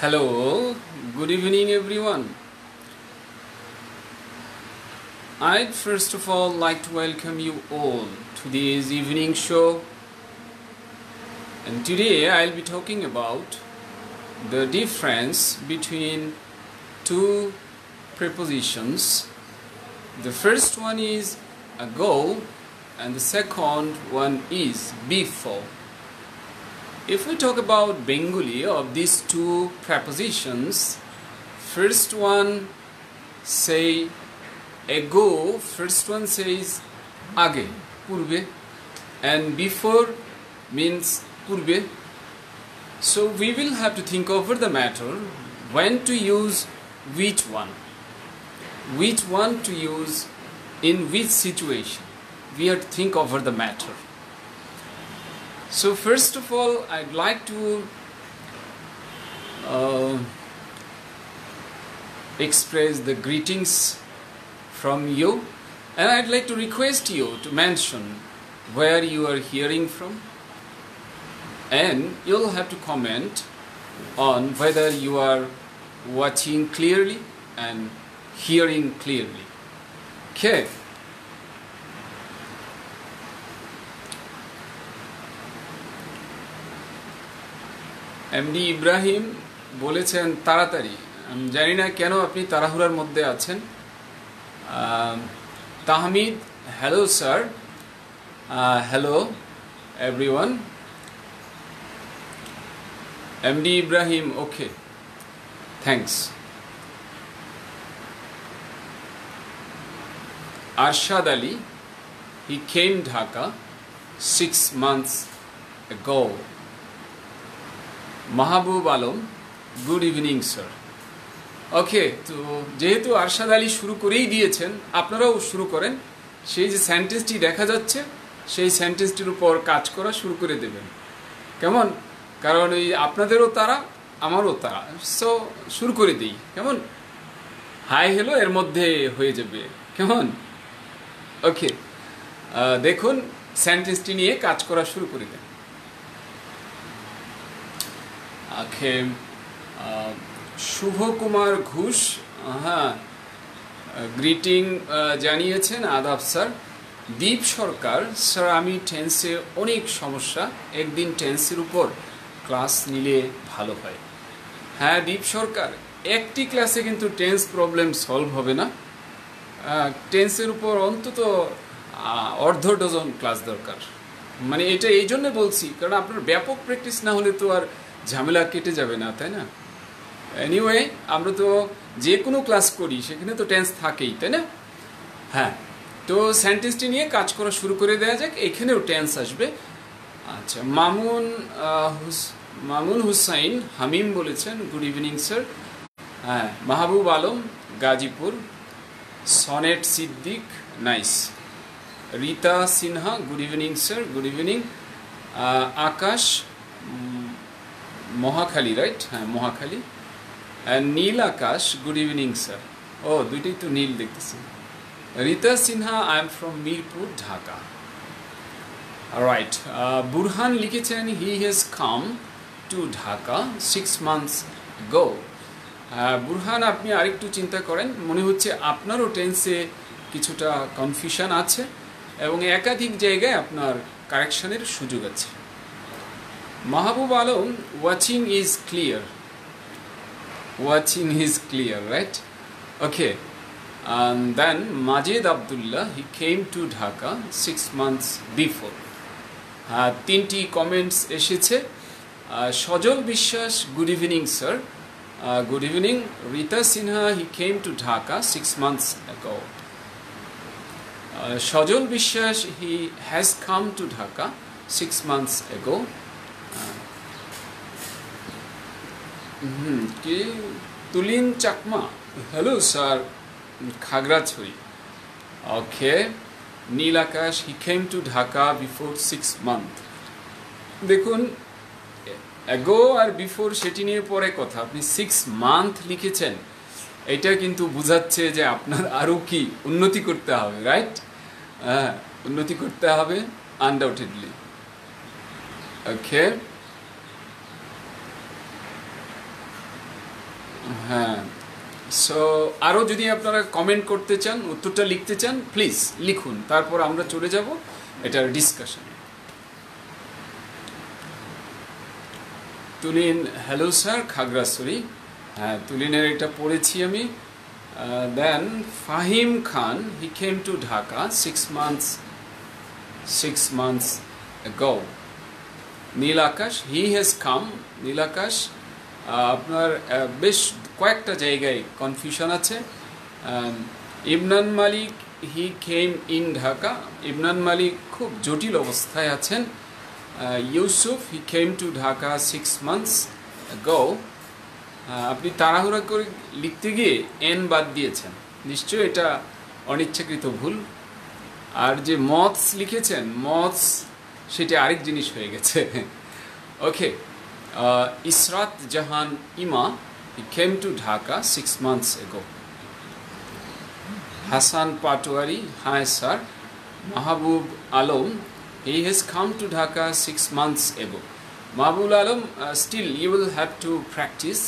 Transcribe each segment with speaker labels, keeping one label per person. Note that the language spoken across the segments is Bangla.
Speaker 1: Hello, good evening everyone. I'd first of all like to welcome you all to this evening show, and today I'll be talking about the difference between two prepositions. The first one is ago and the second one is before. If we talk about Bengali of these two prepositions, first one say ago, first one says age, purbe, and before means purbe. So we will have to think over the matter when to use which one to use in which situation. We have to think over the matter. So first of all, I'd like to express the greetings from you, and I'd like to request you to mention where you are hearing from, and you'll have to comment on whether you are watching clearly and hearing clearly. Okay. MD Ibrahim বলেছেন তাড়াতাড়ি। আমি জানি না কেন আপনি তাড়াহুড়ার মধ্যে আছেন। Tahmid, hello sir, hello everyone. MD Ibrahim, okay, thanks. Arshad Ali, he came Dhaka 6 months ago. Mahbub Alam, good evening sir. Okay, তো যেহেতু আরশাদ আলী শুরু করেই দিয়েছেন, আপনারাও শুরু করেন। সেই যে সেন্টেন্সটি দেখা যাচ্ছে সেই সেন্টেন্সটির উপর কাজ করা শুরু করে দেবেন, কেমন? কারণ ওই আপনাদেরও তারা, আমারও তারা। সো শুরু করে দিই, কেমন? হাই হ্যালো এর মধ্যে হয়ে যাবে, কেমন? ওকে, দেখুন সেন্টেন্সটি নিয়ে কাজ করা শুরু করে দেন। ওকে, শুভ কুমার ঘোষ, হ্যাঁ, গ্রিটিং জানিয়েছেন, আদাব স্যার। দীপ সরকার, স্যার আমি টেন্সে অনেক সমস্যা, একদিন টেন্সের উপর ক্লাস নিলে ভালো হয়। হ্যাঁ দীপ সরকার, একটি ক্লাসে কিন্তু টেন্স প্রবলেম সলভ হবে না, টেন্সের উপর অন্তত অর্ধ ডজন ক্লাস দরকার। মানে এটা এই জন্য বলছি কারণ আপনার ব্যাপক প্র্যাকটিস না হলে তো আর ঝামেলা কেটে যাবে না, তাই না? এনিওয়ে, আমরা তো যে কোনো ক্লাস করি সেখানে তো টেন্স থাকেই, তাই না? হ্যাঁ, তো সেন্টেন্সটি নিয়ে কাজ করা শুরু করে দেওয়া যাক। এখানেও টেন্স আসবে। আচ্ছা, মামুন হুসাইন হামিম বলেছেন, গুড ইভিনিং স্যার। হ্যাঁ, Mahbub Alam Gazipur. Sonet Siddique, nice. Rita Sinha, good evening sir, good evening. Akash Mohakhali, right? হ্যাঁ, Mohakhali. Nil Akash, good evening sir. ও, দুইটাই তো নীল দেখতেছি। Rita Sinha, I am from Mirpur, Dhaka. Right. Burhan লিখেছেন, he has come to Dhaka 6 months ago. Burhan, আপনি আরেকটু চিন্তা করেন, মনে হচ্ছে আপনারও টেন্সে কিছুটা কনফিউশন আছে এবং একাধিক জায়গায় আপনার কারেকশনের সুযোগ আছে। Mahbub Alam, watching is clear, watching is clear, right? Okay, then Majed Abdullah, he came to Dhaka 6 months before. তিনটি কমেন্টস এসেছে। Sajal Biswas, good evening sir, good evening. Rita Sinha, he came to Dhaka 6 months ago. Sajal Biswas, he has come to Dhaka 6 months ago. কি Tulin Chakma, hello sir, Khagrachhari. Okay, Nil Akash, he came to Dhaka before 6 months. দেখুন, অ্যাগো আর বিফোর সেটি নিয়ে পরে কথা, আপনি 6 months লিখেছেন, এটা কিন্তু বোঝাচ্ছে যে আপনার আরও কি উন্নতি করতে হবে, রাইট? হ্যাঁ, উন্নতি করতে হবে আনডাউটেডলি। ওকে, হ্যাঁ, সো আরও যদি আপনারা কমেন্ট করতে চান, উত্তরটা লিখতে চান, প্লিজ লিখুন, তারপর আমরা চলে যাব এটার discussion. Tulin, hello sir, Khagrachhari. হ্যাঁ, তুলিনের এটা পড়েছি আমি। Then Fahim Khan, he came to Dhaka 6 months ago. Nil Akash, he has come. Nil Akash, আপনার বেশ কয়েকটা জায়গায় কনফিউশন আছে। Imran Malik, he came in Dhaka. Imran Malik খুব জটিল অবস্থায় আছেন। Yusuf, he came to Dhaka 6 months ago. আপনি তাড়াহুড়া করে লিখতে গিয়ে এন বাদ দিয়েছেন, নিশ্চয়ই এটা অনিচ্ছাকৃত ভুল। আর যে মথস লিখেছেন, মথস সেটা আরেক জিনিস হয়ে গেছে। ওকে, Israt Jahan Ema, he came to Dhaka 6 months ago. Hasan Patwari, hi sir. Mahbub Alam, he has come to Dhaka 6 months ago. Mahbub Alam, still you will have to practice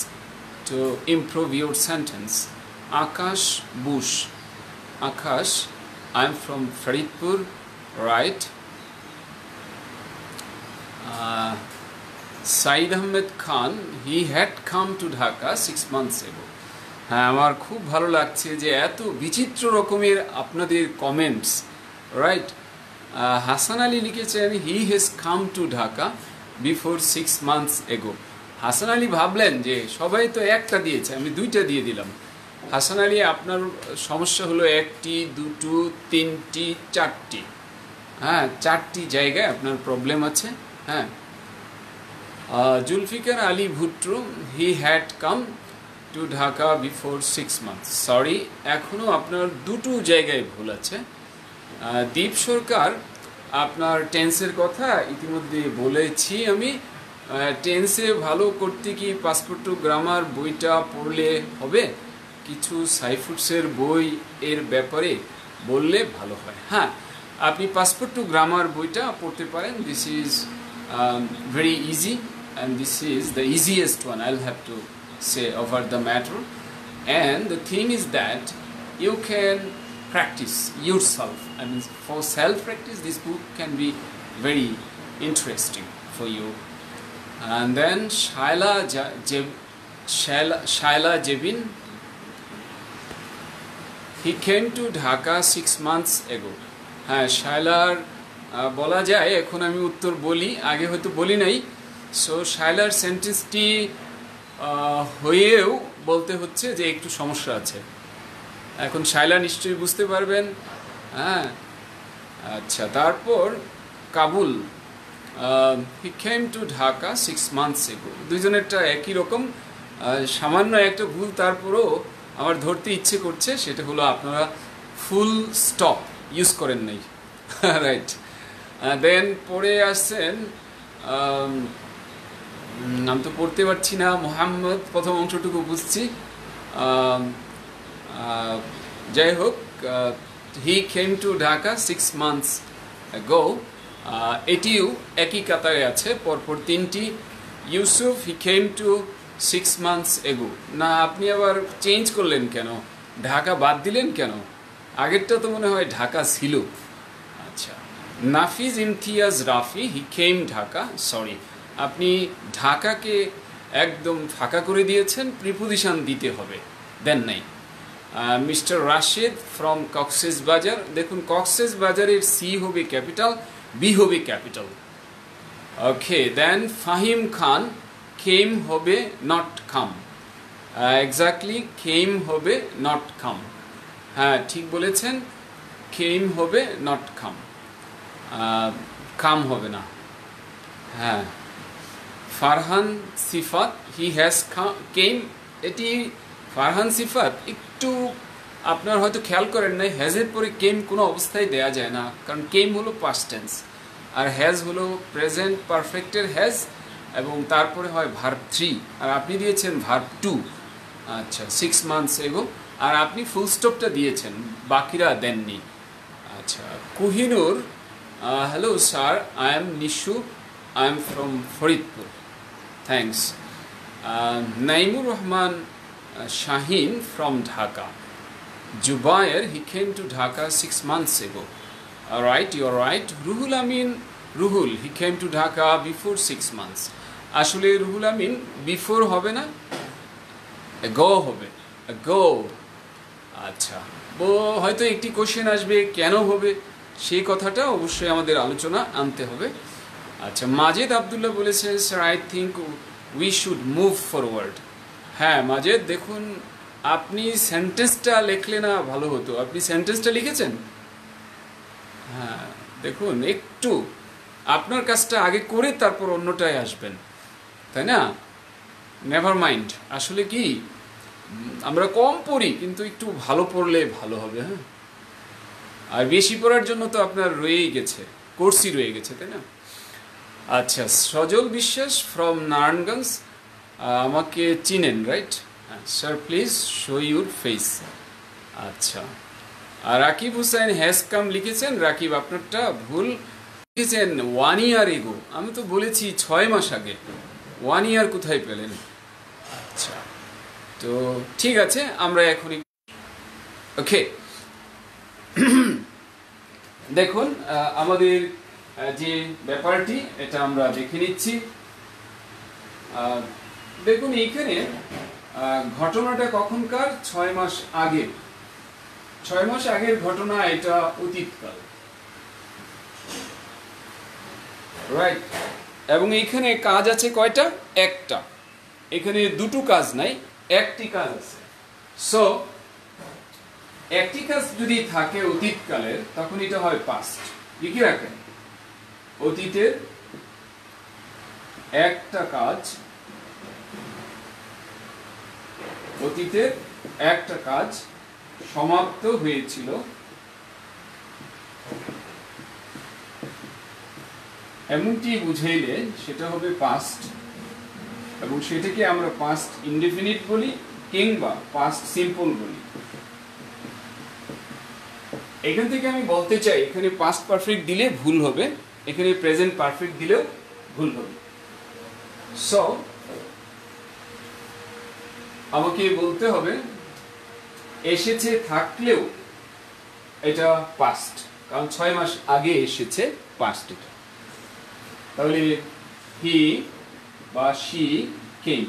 Speaker 1: to improve your sentence. Akash Bush, Akash, I'm from Faridpur, right? Said Ahmed Khan, he had come to Dhaka 6 months ago. হ্যাঁ, আমার খুব ভালো লাগছে যে এত বিচিত্র রকমের আপনাদের কমেন্টস, রাইট? হাসান আলী লিখেছেন, he has come to Dhaka before 6 months ago. Hasan Ali ভাবলেন যে সবাই তো একটা দিয়েছে, আমি দুইটা দিয়ে দিলাম। হাসান আলী, আপনার সমস্যা হলো একটি, দুটো, তিনটি, চারটি। হ্যাঁ, চারটি জায়গায় আপনার প্রবলেম আছে। হ্যাঁ, Zulfikar Ali Bhutto, he had come to Dhaka before 6 months. Sorry, এখনও আপনার দুটো জায়গায় ভুল আছে। দীপ সরকার, আপনার টেন্সের কথা ইতিমধ্যে বলেছি আমি। টেন্সে ভালো করতে কি পাসপোর্ট টু গ্রামার বইটা পড়লে হবে? কিছু সাইফুডসের বই এর ব্যাপারে বললে ভালো হয়। হ্যাঁ, আপনি পাসপোর্ট টু গ্রামার বইটা পড়তে পারেন। This is very easy and this is the easiest one, I will have to say over the matter. And the thing is that you can practice yourself. I mean, for self practice this book can be very interesting for you. And then Shaila Jebin, he came to Dhaka 6 months ago. হ্যাঁ, শায়লার বলা যায়, এখন আমি উত্তর বলি, আগে হয়তো বলি নাই। সো শায়লার সেন্টেন্সটি হয়েও বলতে হচ্ছে যে একটু সমস্যা আছে। এখন শায়লা নিশ্চয়ই বুঝতে পারবেন। হ্যাঁ, আচ্ছা, তারপর Kabul, he came to Dhaka 6 months ago. দুইজনেরটা একই রকম, সামান্য একটা ভুল তারপরও আমার ধরতে ইচ্ছে করছে, সেটা হলো আপনারা ফুল স্টপ ইউজ করেন নাই। রাইট, দেন পরে আসছেন, নাম তো পড়তে পারছি না, মোহাম্মদ, প্রথম অংশটুকু বুঝছি। যাই হোক, he came to Dhaka 6 months ago. এটিও একই কাতারে আছে, পরপর তিনটি। Yusuf, he came to 6 months ago. না, আপনি আবার চেঞ্জ করলেন কেন? ঢাকা বাদ দিলেন কেন? আগেরটা তো মনে হয় ঢাকা ছিল। আচ্ছা, নাফিজ ইমতিয়াজ রাফি, হি কেম ঢাকা, সরি, আপনি ঢাকাকে একদম ফাঁকা করে দিয়েছেন, প্রিপোজিশন দিতে হবে, দেন নাই। মিস্টার রাশেদ ফ্রম কক্সেস বাজার, দেখুন কক্সেস বাজারের সি হবে ক্যাপিটাল, বি হবে ক্যাপিটাল। ওকে, দেন ফাহিম খান, কেম হবে নট কাম। এক্স্যাক্টলি, কেম হবে নট কাম। হ্যাঁ, ঠিক বলেছেন, কেম হবে নট কাম, কাম হবে না। হ্যাঁ, ফারহান সিফাত, হি হ্যাজ কেম, এটি ফারহান সিফাত একটু আপনার হয়তো খেয়াল করেন নাই, হ্যাজের পরে কেম কোনো অবস্থায় দেয়া যায় না, কারণ কেম হলো পাস্ট টেন্স আর হ্যাজ হলো প্রেজেন্ট পারফেক্টের হ্যাজ, এবং তারপরে হয় ভার্ব 3, আর আপনি দিয়েছেন ভার্ব 2। আচ্ছা, 6 months ago, আর আপনি ফুল স্টপটা দিয়েছেন, বাকিরা দেননি। আচ্ছা, Kohinoor, hello sir, I am Nishu, I am from Faridpur. Thanks. Naimur Rahman, Shaheen from Dhaka. Jubair, he came to Dhaka 6 months ago. Alright, you're right. Ruhul Amin, Ruhul, he came to Dhaka before 6 months. Ashule Ruhul Amin, before hobe na? Ago hobe. Ago. আচ্ছা, হয়তো একটি কোশ্চেন আসবে কেন হবে, সেই কথাটা অবশ্যই আমাদের আলোচনা আনতে হবে। আচ্ছা, মাজেদ আবদুল্লাহ বলেছেন, sir I think we should move forward. হ্যাঁ মাজেদ, দেখুন আপনি সেন্টেন্সটা লিখলে না ভালো হতো। আপনি সেন্টেন্সটা লিখেছেন? হ্যাঁ দেখুন, একটু আপনার কাজটা আগে করে তারপর অন্যটায় আসবেন, তাই না? Never mind. আসলে কি আমরা কম পড়ি, কিন্তু একটু ভালো পড়লে ভালো হবে। হ্যাঁ, আর বেশি পড়ার জন্য তো আপনার রয়েই গেছে, কোর্সই রয়ে গেছে, তাই না? আচ্ছা, সজল বিশ্বাস ফ্রম নারায়ণগঞ্জ, আমাকে চিনেন right? Sir please show your face. আচ্ছা, আর রাকিব হুসাইন হ্যাজ কাম লিখেছেন। রাকিব, আপনারটা ভুল লিখেছেন 1 year এগো। আমি তো বলেছি 6 মাস আগে, 1 year কোথায় পেলেন? আচ্ছা, তো ঠিক আছে, আমরা এখনই ওকে। দেখুন আমাদের যে ব্যাপারটি এটা আমরা দেখে নিচ্ছি। দেখুন এইখানে ঘটনাটা কখনকার? 6 মাস আগে। 6 মাস আগের ঘটনা, এটা অতীতকাল, রাইট? এবং এইখানে কাজ আছে কয়টা? একটা। এখানে দুটো কাজ নাই, একটি কাজ আছে। সো একটি কাজ যদি থাকে অতীতকালের, তখন এটা হয় পাস্ট। লিখে রাখেন, অতীতের একটা কাজ, অতীতের একটা কাজ সমাপ্ত হয়েছিল এমনটি বুঝাইলে সেটা হবে পাস্ট, এবং সেটাকে আমরা পাস্ট ইনডেফিনিট বলি কিংবা পাস্ট সিম্পল বলি। এখান থেকে আমি বলতে চাই, এখানে পাস্ট পারফেক্ট দিলে ভুল হবে, এখানে প্রেজেন্ট পারফেক্ট দিলেও ভুল হবে। সো আমাকে বলতে হবে এসেছে থাকলেও এটা পাস্ট, কারণ 6 মাস আগে এসেছে, পাস্ট এটা। তাহলে হি বা শি কেম।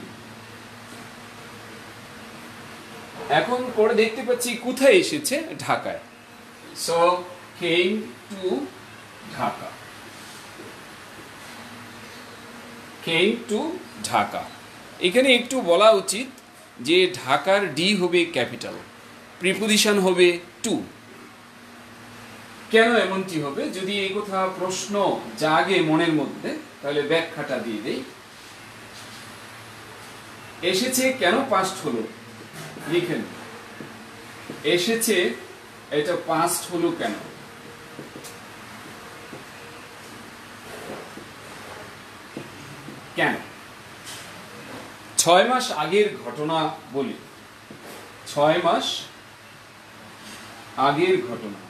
Speaker 1: এখন পরে দেখতে পাচ্ছি কোথায় এসেছে? ঢাকায়। So came to Dhaka, came to Dhaka. এখানে একটু বলা উচিত যে ঢাকার ডি হবে ক্যাপিটাল, প্রিপোজিশন হবে টু। কেন এমনটি হবে? যদি এই কথা প্রশ্ন জাগে মনের মধ্যে, তাহলে ব্যাখ্যাটা দিয়ে দেই। এসেছে কেন পাস্ট হলো? লিখেন, এসেছে এটা পাস্ট হলো কেন? কেন? 6 মাস আগের ঘটনা বলি, 6 মাস আগের ঘটনা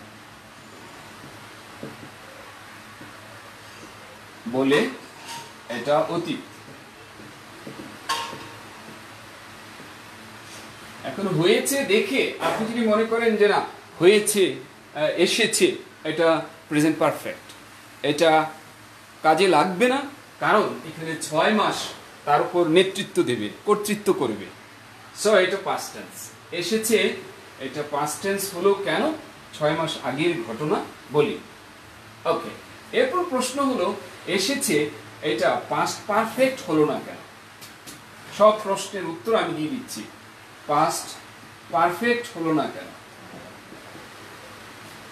Speaker 1: বলে এটা অতীত। এখন হয়েছে দেখে আপনি যদি মনে করেন যে না হয়েছে, এসেছে, এটা প্রেজেন্ট পারফেক্ট, এটা কাজে লাগবে না, কারণ এখানে 6 মাস তার উপর নেতৃত্ব দেবে, কর্তৃত্ব করবে। সো এটা পাস্ট টেন্স। এসেছে এটা পাস্ট টেন্স হলো কেন? 6 মাস আগের ঘটনা বলি। ওকে, এরপর প্রশ্ন হলো এসেছে এটা পাস্ট পারফেক্ট হলো না কেন? সব প্রশ্নের উত্তর আমি দিয়ে দিচ্ছি। পাস্ট পারফেক্ট হলো না কেন?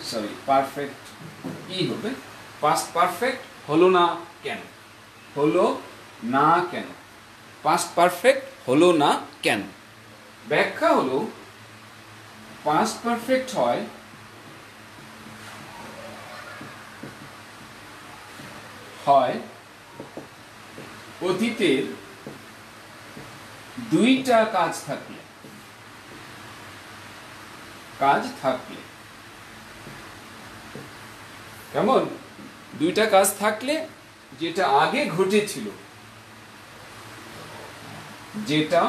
Speaker 1: সরি, পারফেক্ট কি হবে? পাস্ট পারফেক্ট হলো না কেন? হলো না কেন? পাস্ট পারফেক্ট হলো না কেন? ব্যাখ্যা হলো পাস্ট পারফেক্ট হয় অতীতের দুইটা কাজ থাকলে, কেমন? দুইটা কাজ থাকলে যেটা আগে ঘটেছিল, যেটা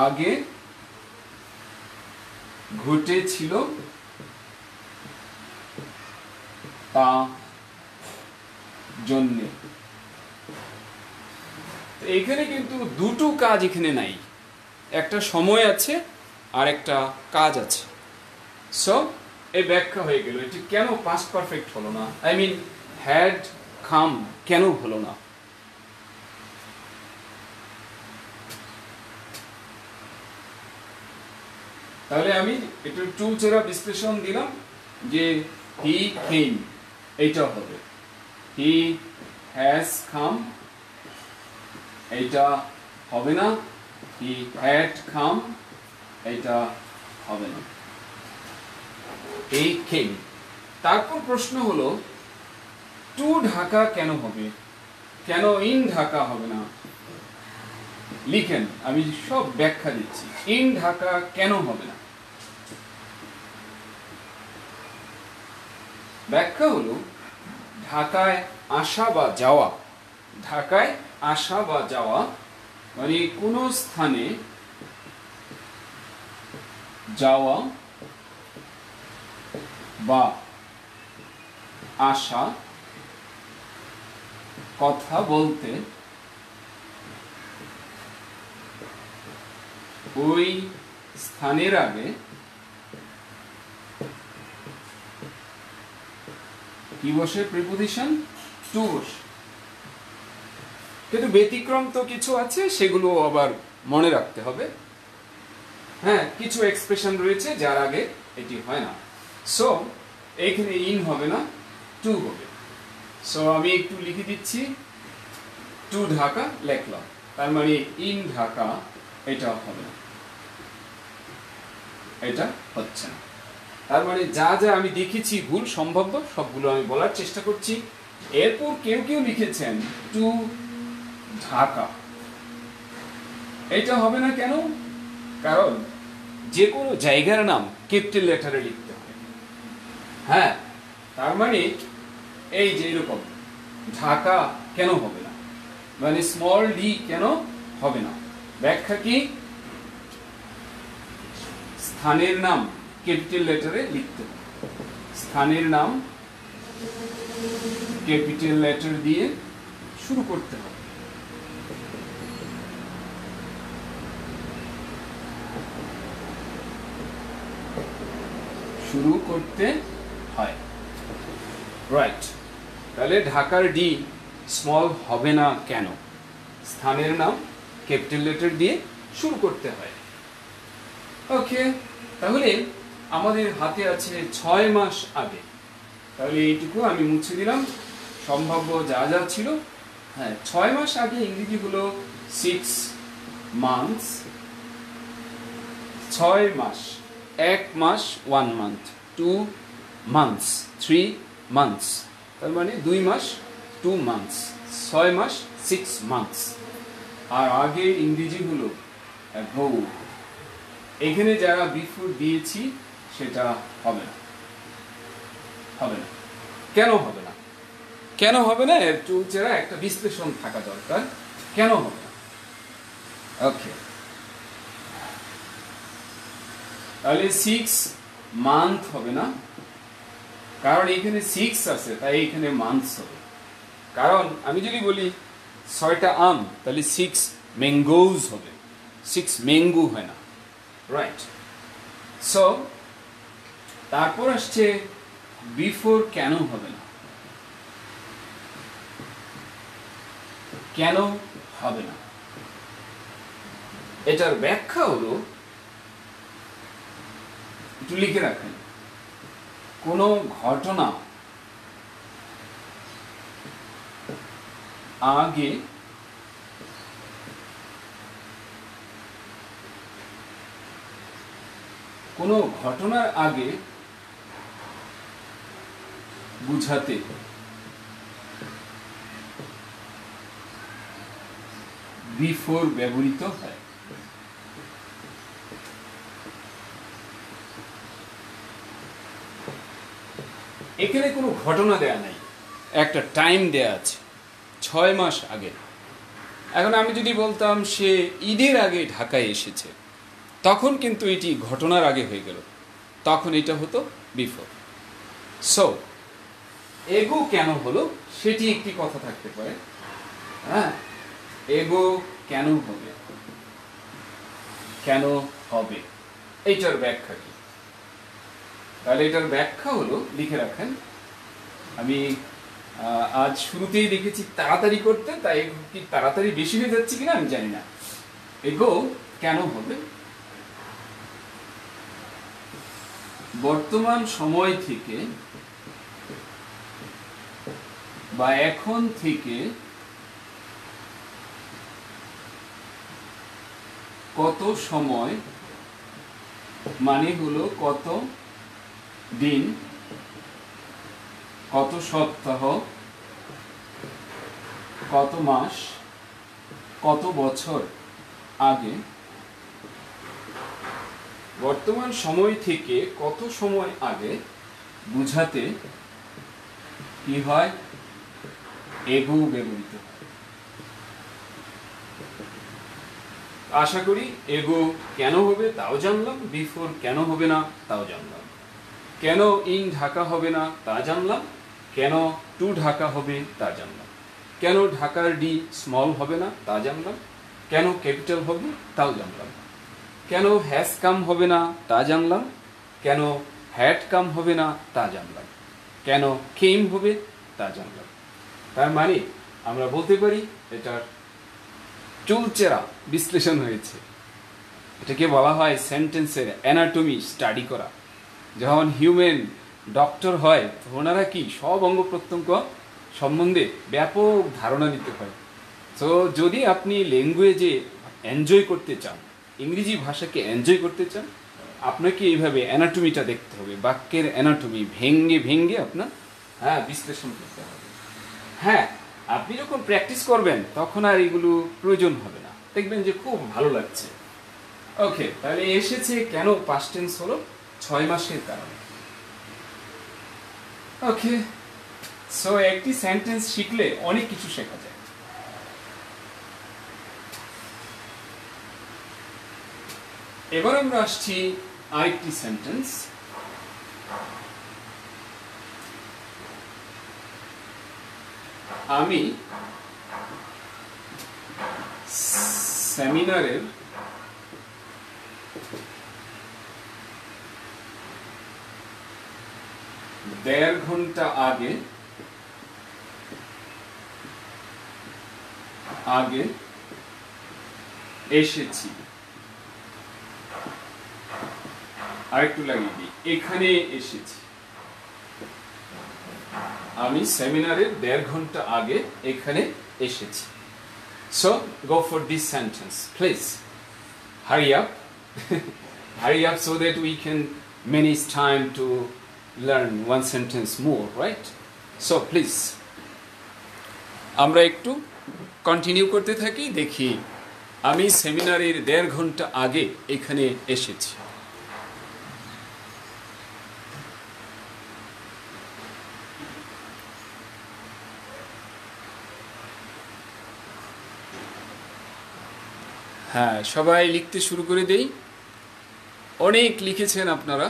Speaker 1: আগে ঘটেছিল তা জন্যে। এখানে কিন্তু দুটো কাজ এখানে নাই, একটা সময় আছে আর একটা কাজ আছে। সো এই ব্যাখ্যা হয়ে গেল। এটি কেন পাস্ট পারফেক্ট হলো না, আই মিন হ্যাড কাম কেন হলো না? তাহলে আমি একটু টুলচেরা বিশ্লেষণ দিলাম যে হি কেম এইটা হবে, হি হ্যাজ কাম এইটা হবে না, হি হ্যাড কাম এইটা হবে না, এই কেম। তারপর প্রশ্ন হলো টু ঢাকা কেন হবে, কেন ইন ঢাকা হবে না? লিখেন, আমি সব ব্যাখ্যা দিচ্ছি। ইন ঢাকা কেন হবে না? ব্যাখ্যা হলো ঢাকায় আসা বা যাওয়া, ঢাকায় আসা বা যাওয়া মানে কোনো স্থানে যাওয়া বা আসা, কথা বলতে ওই স্থানের আগে কি বসে? প্রিপোজিশন টু বসে। কিন্তু ব্যতিক্রম তো কিছু আছে, সেগুলো আবার মনে রাখতে হবে। হ্যাঁ, কিছু এক্সপ্রেশন রয়েছে যার আগে এটি হয় না। সো এইখানে ইন হবে না, টু হবে। সো আমি একটু লিখে দিচ্ছি, টু ঢাকা লেখলাম, তার মানে ইন ঢাকা এটা হবে না, এটা হচ্ছে না। তার মানে যা যা আমি দেখেছি ভুল সম্ভাব্য সবগুলো আমি বলার চেষ্টা করছি। এরপর কেউ কেউ লিখেছেন টু ঢাকা, এটা হবে না কেন? কারণ যে কোনো জায়গার নাম ক্যাপিটাল লেটারে লিখতে হয়। হ্যাঁ, তার মানে এই যে এরকম ঢাকা কেন হবে না, মানে স্মল ডি কেন হবে না? ব্যাখ্যা কি? স্থানের নাম ক্যাপিটাল লেটারে লিখতে হবে, স্থানের নাম ক্যাপিটাল লেটার দিয়ে শুরু করতে হবে। শুরু করতে হয়, রাইট। তাহলে ঢাকার ডি স্মল হবে না কেন? স্থানের নাম ক্যাপিটাল লেটার দিয়ে শুরু করতে হয়। ওকে, তাহলে আমাদের হাতে আছে 6 মাস আগে। তাহলে এইটুকু আমি মুছে দিলাম, সম্ভাব্য যা যা ছিল। হ্যাঁ, 6 মাস আগে ইংরেজি হলো 6 মান্থস। 6 মাস, 1 মাস 1 মান্থ, 2 মান্থস 3 মান্থস, তার মানে 2 মাস 2 মান্থস, 6 মাস 6 মান্থস। আর আগে ইংরেজি হলো অ্যাগো। এখানে যারা বিফোর দিয়েছি সেটা হবে না, হবে না। কেন হবে না? কেন হবে না? এর চুলচেরা একটা বিশ্লেষণ থাকা দরকার, কেন হবে না। ওকে, তাহলে 6 মান্থ হবে না, কারণ এখানে 6 আছে, তাই এখানে মান্থস হবে। কারণ আমি যদি বলি 6টা আম, তাহলে 6 ম্যাঙ্গোজ হবে, 6 ম্যাঙ্গো হয় না, রাইট। সো তারপর আসছে বিফোর কেন হবে না, কেন হবে না? এটার ব্যাখ্যা হলো, একটু লিখে রাখেন, কোনো ঘটনা আগে কোনো ঘটনার আগে বুঝাতে বিফোর ব্যবহৃত হয়। এখানে কোনো ঘটনা দেয়া নাই, একটা টাইম দেয়া আছে 6 মাস আগে। এখন আমি যদি বলতাম সে ঈদের আগে ঢাকায় এসেছে, তখন কিন্তু এটি ঘটনার আগে হয়ে গেল, তখন এটা হতো বিফোর। সো এগো কেন হলো সেটি একটি কথা থাকতে পারে। হ্যাঁ, এগো কেন হবে, কেন হবে, এইটার ব্যাখ্যা কি? তাহলে এটার ব্যাখ্যা হলো, লিখে রাখেন, আমি আজ শুরুতেই দেখেছি তাড়াতাড়ি করতে, তাই কি তাড়াতাড়ি বেশি হয়ে যাচ্ছে কিনা আমি জানি না। এগো কেন হবে, বর্তমান সময় থেকে বা এখন থেকে কত সময় মানে হলো কত দিন, কত সপ্তাহ, কত মাস, কত বছর আগে, বর্তমান সময় থেকে কত সময় আগে বুঝাতে কি হয়, এগো ব্যবহৃত হয়। আশা করি এগো কেন হবে তাও জানলাম, বিফোর কেন হবে না তাও জানলাম, কেন ইন ঢাকা হবে না তা জানলাম, কেন টু ঢাকা হবে তা জানলাম, কেন ঢাকার ডি স্মল হবে না তা জানলাম, কেন ক্যাপিটাল হবে তাও জানলাম, কেন হ্যাজ কাম হবে না তা জানলাম, কেন হ্যাড কাম হবে না তা জানলাম, কেন কেম হবে তা জানলাম। তার মানে আমরা বলতে পারি এটার চুলচেরা বিশ্লেষণ হয়েছে। এটাকে বলা হয় সেন্টেন্সের অ্যানাটমি স্টাডি করা। যখন হিউম্যান ডক্টর হয় ওনারা কি সব অঙ্গ প্রত্যঙ্গ সম্বন্ধে ব্যাপক ধারণা নিতে হয়। তো যদি আপনি ল্যাঙ্গুয়েজে এনজয় করতে চান, ইংরেজি ভাষাকে এনজয় করতে চান, আপনাকে এইভাবে অ্যানাটমিটা দেখতে হবে, বাক্যের অ্যানাটমি ভেঙ্গে ভেঙ্গে আপনার বিশ্লেষণ করতে হবে। হ্যাঁ, আপনি যখন প্র্যাকটিস করবেন তখন আর এগুলো প্রয়োজন হবে না, দেখবেন যে খুব ভালো লাগছে। ওকে, তাহলে এসেছে কেন পাস্ট টেন্স হলো 6 মাসের কারণে। ওকে, সো একটি সেন্টেন্স শিখলে অনেক কিছু শেখা যায়। এবার আমরা আসছি আরেকটি সেন্টেন্স। আমি সেমিনারের দেড় ঘন্টা আগে এসেছি। আরেকটু লাগিয়ে দিই, এখানে এসেছি। আমি সেমিনারের দেড় ঘন্টা আগে এখানে এসেছি। So go for this sentence, please. Hurry up. Hurry up so that we can manage time to learn one sentence more, right? So please. আমরা একটু কন্টিনিউ করতে থাকি, দেখি আমি সেমিনারের দেড় ঘন্টা আগে এখানে এসেছি। হ্যাঁ, সবাই লিখতে শুরু করে দেই। অনেক লিখেছেন আপনারা।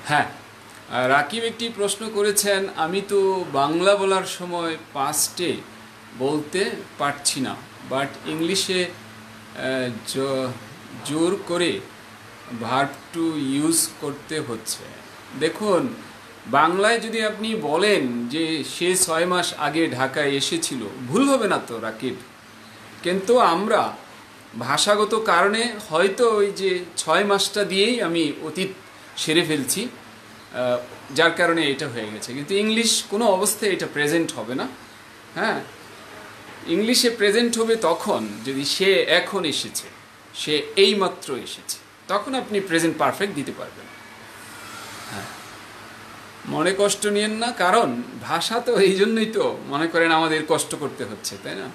Speaker 1: হ্যাঁ, রাকিব একটি প্রশ্ন করেছেন, আমি তো বাংলা বলার সময় পাস্টে বলতে পারছি না, বাট ইংলিশে জোর করে ভার্ব টু ইউজ করতে হচ্ছে। দেখুন, বাংলায় যদি আপনি বলেন যে সে 6 মাস আগে ঢাকায় এসেছিল, ভুল হবে না তো রাকিব? কিন্তু আমরা ভাষাগত কারণে হয়তো ওই যে 6 মাসটা দিয়েই আমি অতীত সেরে ফেলছি, যার কারণে এটা হয়ে গেছে। কিন্তু ইংলিশ কোনো অবস্থায় এটা প্রেজেন্ট হবে না। হ্যাঁ, ইংলিশে প্রেজেন্ট হবে তখন যদি সে এখন এসেছে, সে এইমাত্র এসেছে, তখন আপনি প্রেজেন্ট পারফেক্ট দিতে পারবেন। হ্যাঁ, মনে কষ্ট নিয়েন না, কারণ ভাষা তো এই জন্যই তো মনে করেন আমাদের কষ্ট করতে হচ্ছে, তাই না?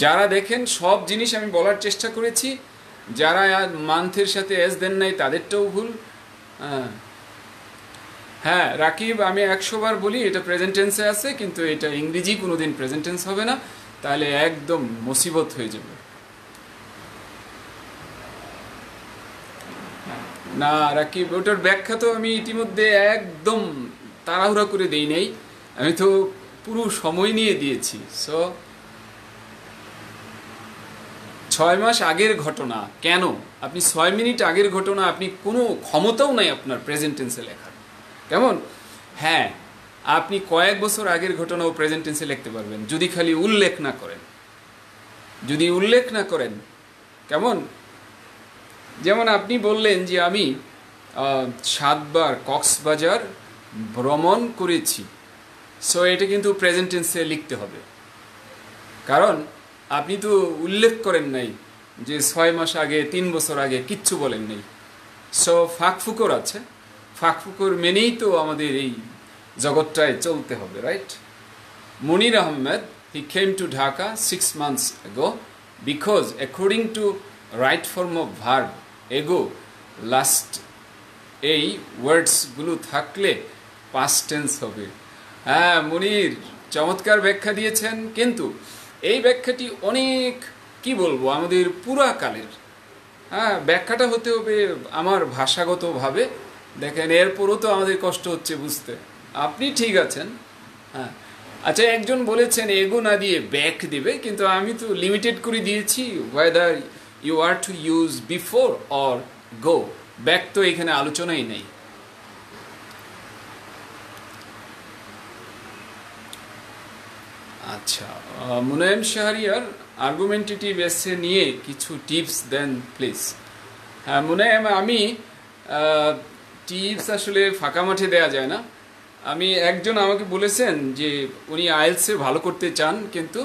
Speaker 1: যারা দেখেন সব জিনিস আমি বলার চেষ্টা করেছি, যারা মান্থের সাথে এস দেন নাই তাদেরটাও ভুল। হ্যাঁ রাকিব, আমি 100 বার বলি এটা প্রেজেন্ট টেন্সে আছে, কিন্তু এটা ইংরেজি কোনোদিন প্রেজেন্ট টেন্স হবে না, তাহলে একদম মুসিবত হয়ে যাবে। না রাকিব, ওটার ব্যাখ্যা তো আমি ইতিমধ্যে একদম তাড়াহুড়া করে দেই নাই, আমি তো পুরো সময় নিয়ে দিয়েছি। সো 6 মাস আগের ঘটনা কেন, আপনি 6 মিনিট আগের ঘটনা, আপনি কোনো ক্ষমতাও নাই আপনার প্রেজেন্ট টেন্সে লেখার, কেমন? হ্যাঁ, আপনি কয়েক বছর আগের ঘটনাও প্রেজেন্ট টেন্সে লিখতে পারবেন, যদি খালি উল্লেখ না করেন, যদি উল্লেখ না করেন, কেমন? যেমন আপনি বললেন যে আমি 7 বার কক্সবাজার ভ্রমণ করেছি, সো এটা কিন্তু প্রেজেন্ট টেন্সে লিখতে হবে, কারণ আপনি তো উল্লেখ করেন নাই যে 6 মাস আগে, 3 বছর আগে, কিচ্ছু বলেন নাই। সো ফাঁকফুকর আছে, ফাঁকফুকর মেনেই তো আমাদের এই জগৎটায় চলতে হবে, right? Munir Ahmed, he came to Dhaka 6 months ago because according to right form of verb ago, last এই ওয়ার্ডসগুলো থাকলে past tense হবে। হ্যাঁ মুনির, চমৎকার ব্যাখ্যা দিয়েছেন, কিন্তু এই ব্যাখ্যাটি অনেক, কি বলবো, আমাদের পুরাকালের। হ্যাঁ, ব্যাখ্যাটা হতে হবে আমার ভাষাগতভাবে। দেখেন এরপরও তো আমাদের কষ্ট হচ্ছে বুঝতে। আপনি ঠিক আছেন, হ্যাঁ। আচ্ছা, একজন বলেছেন এগো না দিয়ে ব্যাক দিবে, কিন্তু আমি তো লিমিটেড করে দিয়েছি whether you are to use before or go, back তো এখানে আলোচনাই নেই। আচ্ছা, মুনায়েম শাহরিয়ার আর্গুমেন্টেটিভ এসে নিয়ে কিছু টিপস দেন প্লিজ। হ্যাঁ মুনায়েম, আমি টিপস আসলে ফাঁকা মাঠে দেয়া যায় না। আমি একজন আমাকে বলেছেন যে উনি আইএলসে ভালো করতে চান, কিন্তু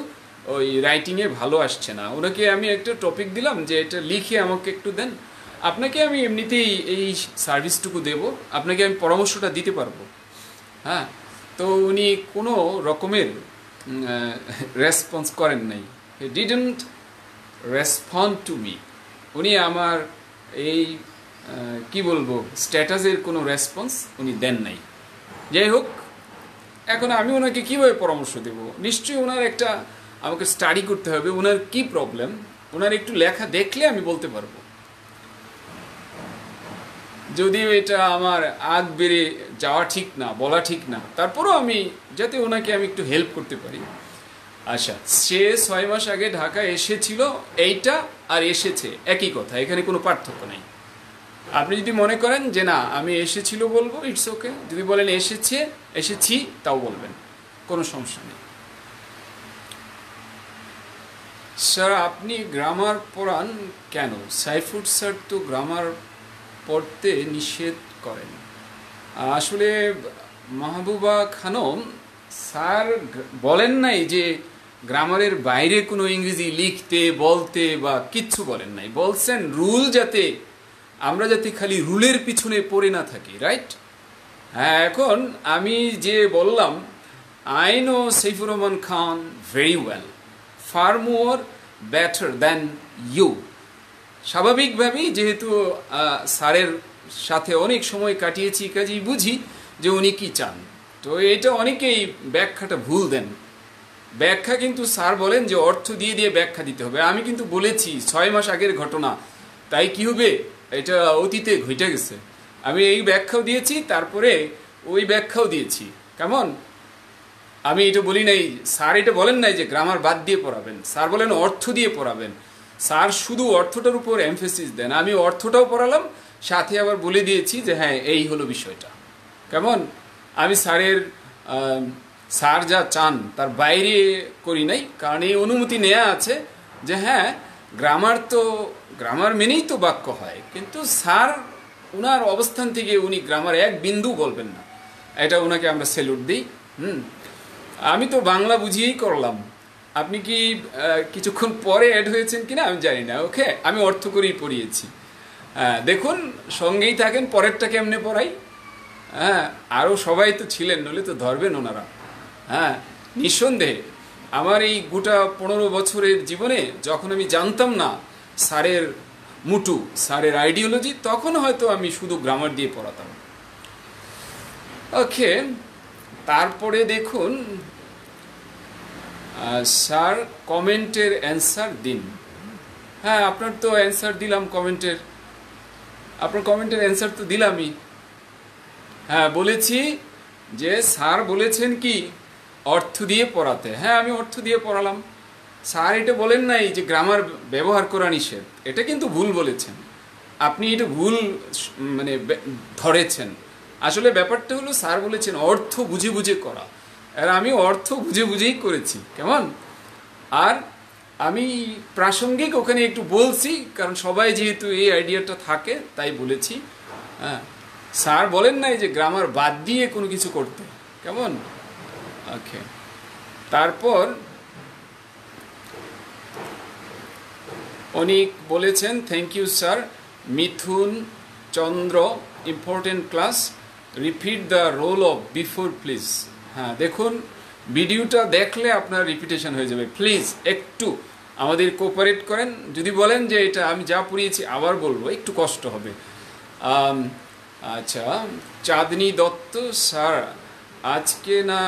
Speaker 1: ওই রাইটিংয়ে ভালো আসছে না। ওনাকে আমি একটা টপিক দিলাম যে এটা লিখে আমাকে একটু দেন। আপনাকে আমি এমনিতেই এই সার্ভিসটুকু দেব, আপনাকে আমি পরামর্শটা দিতে পারবো। হ্যাঁ, তো উনি কোনো রকমের রেসপন্স করেন নাই, he didn't respond to me. উনি আমার এই কি বলবো স্ট্যাটাসের কোনো রেসপন্স উনি দেন নাই। যাই হোক, এখন আমি ওনাকে কীভাবে পরামর্শ দেব? নিশ্চয়ই ওনার একটা আমাকে স্টাডি করতে হবে, ওনার কি প্রবলেম, ওনার একটু লেখা দেখলে আমি বলতে পারবো। যদিও এটা আমার আগ বেড়ে যাওয়া ঠিক না, বলা ঠিক না, তারপরও আমি যাতে ওনাকে আমি একটু হেল্প করতে পারি। আচ্ছা, সে 6 মাস আগে ঢাকা এসেছিল, এইটা আর এসেছে একই কথা, এখানে কোনো পার্থক্য নেই। আপনি যদি মনে করেন যে না আমি এসেছিল বলবো, ইটস ওকে। যদি বলেন এসেছি তাও বলবেন, কোনো সমস্যা নেই। স্যার আপনি গ্রামার পড়ান কেন? সাইফুড স্যার তো গ্রামার পড়তে নিষেধ করেন। আসলে মাহবুবা খানম স্যার বলেন নাই যে গ্রামারের বাইরে কোনো ইংরেজি লিখতে বলতে বা কিচ্ছু বলেন নাই। বলছেন রুল, যাতে আমরা যাতে খালি রুলের পিছনে পড়ে না থাকি, রাইট? হ্যাঁ, এখন আমি যে বললাম I know Saifur Rahman Khan very well, far more better than you. স্বাভাবিকভাবেই যেহেতু স্যারের সাথে অনেক সময় কাটিয়েছি, কাজেই বুঝি যে উনি কি চান। তো এটা অনেকেই ব্যাখ্যাটা ভুল দেন। ব্যাখ্যা কিন্তু স্যার বলেন যে অর্থ দিয়ে দিয়ে ব্যাখ্যা দিতে হবে। আমি কিন্তু বলেছি 6 মাস আগের ঘটনা, তাই কি হবে, এটা অতীতে ঘটে গেছে। আমি এই ব্যাখ্যাও দিয়েছি, তারপরে ওই ব্যাখ্যাও দিয়েছি, কেমন? আমি এটা বলি নাই, স্যার এটা বলেন নাই যে গ্রামার বাদ দিয়ে পড়াবেন, স্যার বলেন অর্থ দিয়ে পড়াবেন। স্যার শুধু অর্থটার উপর এমফেসিস দেন, আমি অর্থটাও পড়ালাম, সাথে আবার বলে দিয়েছি যে হ্যাঁ এই হলো বিষয়টা, কেমন? আমি স্যার যা চান তার বাইরে করি নাই, কারণ এই অনুমতি নেওয়া আছে যে হ্যাঁ গ্রামার মেনেই তো বাক্য হয়, কিন্তু স্যার ওনার অবস্থান থেকে উনি গ্রামার এক বিন্দু বলবেন না, এটা ওনাকে আমরা স্যালুট দিই। আমি তো বাংলা বুঝিয়েই করলাম, আপনি কি কিছুক্ষণ পরে অ্যাড হয়েছেন কিনা আমি জানি না। ওকে, আমি অর্থ করেই পড়িয়েছি। দেখুন, সঙ্গেই থাকেন, পরেরটা কেমনে পড়াই। হ্যাঁ, আরও সবাই তো ছিলেন, নইলে তো ধরবেন ওনারা। হ্যাঁ, নিঃসন্দেহে আমার এই গোটা 15 বছরের জীবনে যখন আমি জানতাম না স্যারের মুটু, স্যারের আইডিওলজি, তখন হয়তো আমি শুধু গ্রামার দিয়ে পড়াতাম। ওকে, তারপরে দেখুন, স্যার কমেন্টের অ্যান্সার দিন। হ্যাঁ, আপনার তো অ্যান্সার দিলাম কমেন্টের, আপনার কমেন্টের অ্যান্সার তো দিলামই। হ্যাঁ, বলেছি যে স্যার বলেছেন কি অর্থ দিয়ে পড়াতে। হ্যাঁ, আমি অর্থ দিয়ে পড়ালাম। স্যার এটা বলেন নাই যে গ্রামার ব্যবহার করা নিষেধ, এটা কিন্তু ভুল বলেছেন আপনি, এটা ভুল মানে ধরেছেন। আসলে ব্যাপারটা হলো স্যার বলেছেন অর্থ বুঝে বুঝে করা, আর আমি অর্থ বুঝে বুঝেই করেছি। কেমন? আর আমি প্রাসঙ্গিক ওখানে একটু বলছি, কারণ সবাই যেহেতু এই আইডিয়াটা থাকে তাই বলেছি। হ্যাঁ, স্যার বলেন নাই যে গ্রামার বাদ দিয়ে কোনো কিছু করতে। কেমন? ওকে, তারপর অনেক বলেছেন thank you sir. Mithun Chandra, important class, repeat the role of before please. হ্যাঁ, দেখুন ভিডিওটা দেখলে আপনার রিপিটেশন হয়ে যাবে। প্লিজ একটু আমাদের কোঅপারেট করেন। যদি বলেন যে এটা আমি যা পড়িয়েছি আবার বলবো, একটু কষ্ট হবে। আচ্ছা, চাঁদনী দত্ত স্যার, আজকে না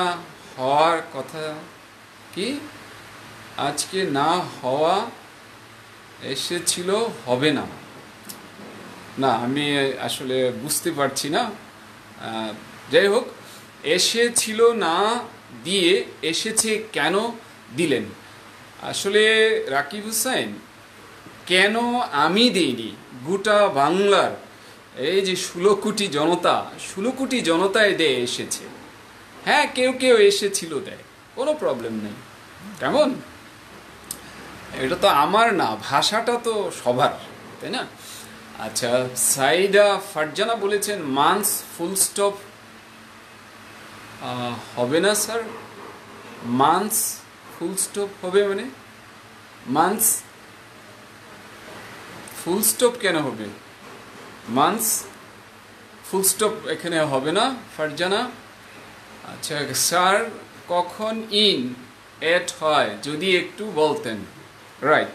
Speaker 1: হওয়ার কথা কি? আজকে না হওয়া এসেছিল, হবে না? না, আমি আসলে বুঝতে পারছি না। যাই হোক, এসেছিল না দিয়ে এসেছে কেন দিলেন? আসলে রাকিব হুসাইন, কেন আমি দিইনি, গোটা বাংলার এই যে 16 কোটি জনতা, 16 কোটি জনতায় দেয় এসেছে। হ্যাঁ, কেউ কেউ এসেছিল দেয়, কোনো প্রবলেম নেই। কেমন? এটা তো আমার না, ভাষাটা তো সবার, তাই না? আচ্ছা, সাইদা ফারজানা বলেছেন মান্থস ফুল স্টপ হবে না স্যার। মান্থস ফুল স্টপ হবে মানে মান্থস ফুল স্টপ কেন হবে? মান্থস ফুল স্টপ এখানে হবে না ফারজানা। আচ্ছা স্যার, কখন ইন এট হয় যদি একটু বলতেন। রাইট,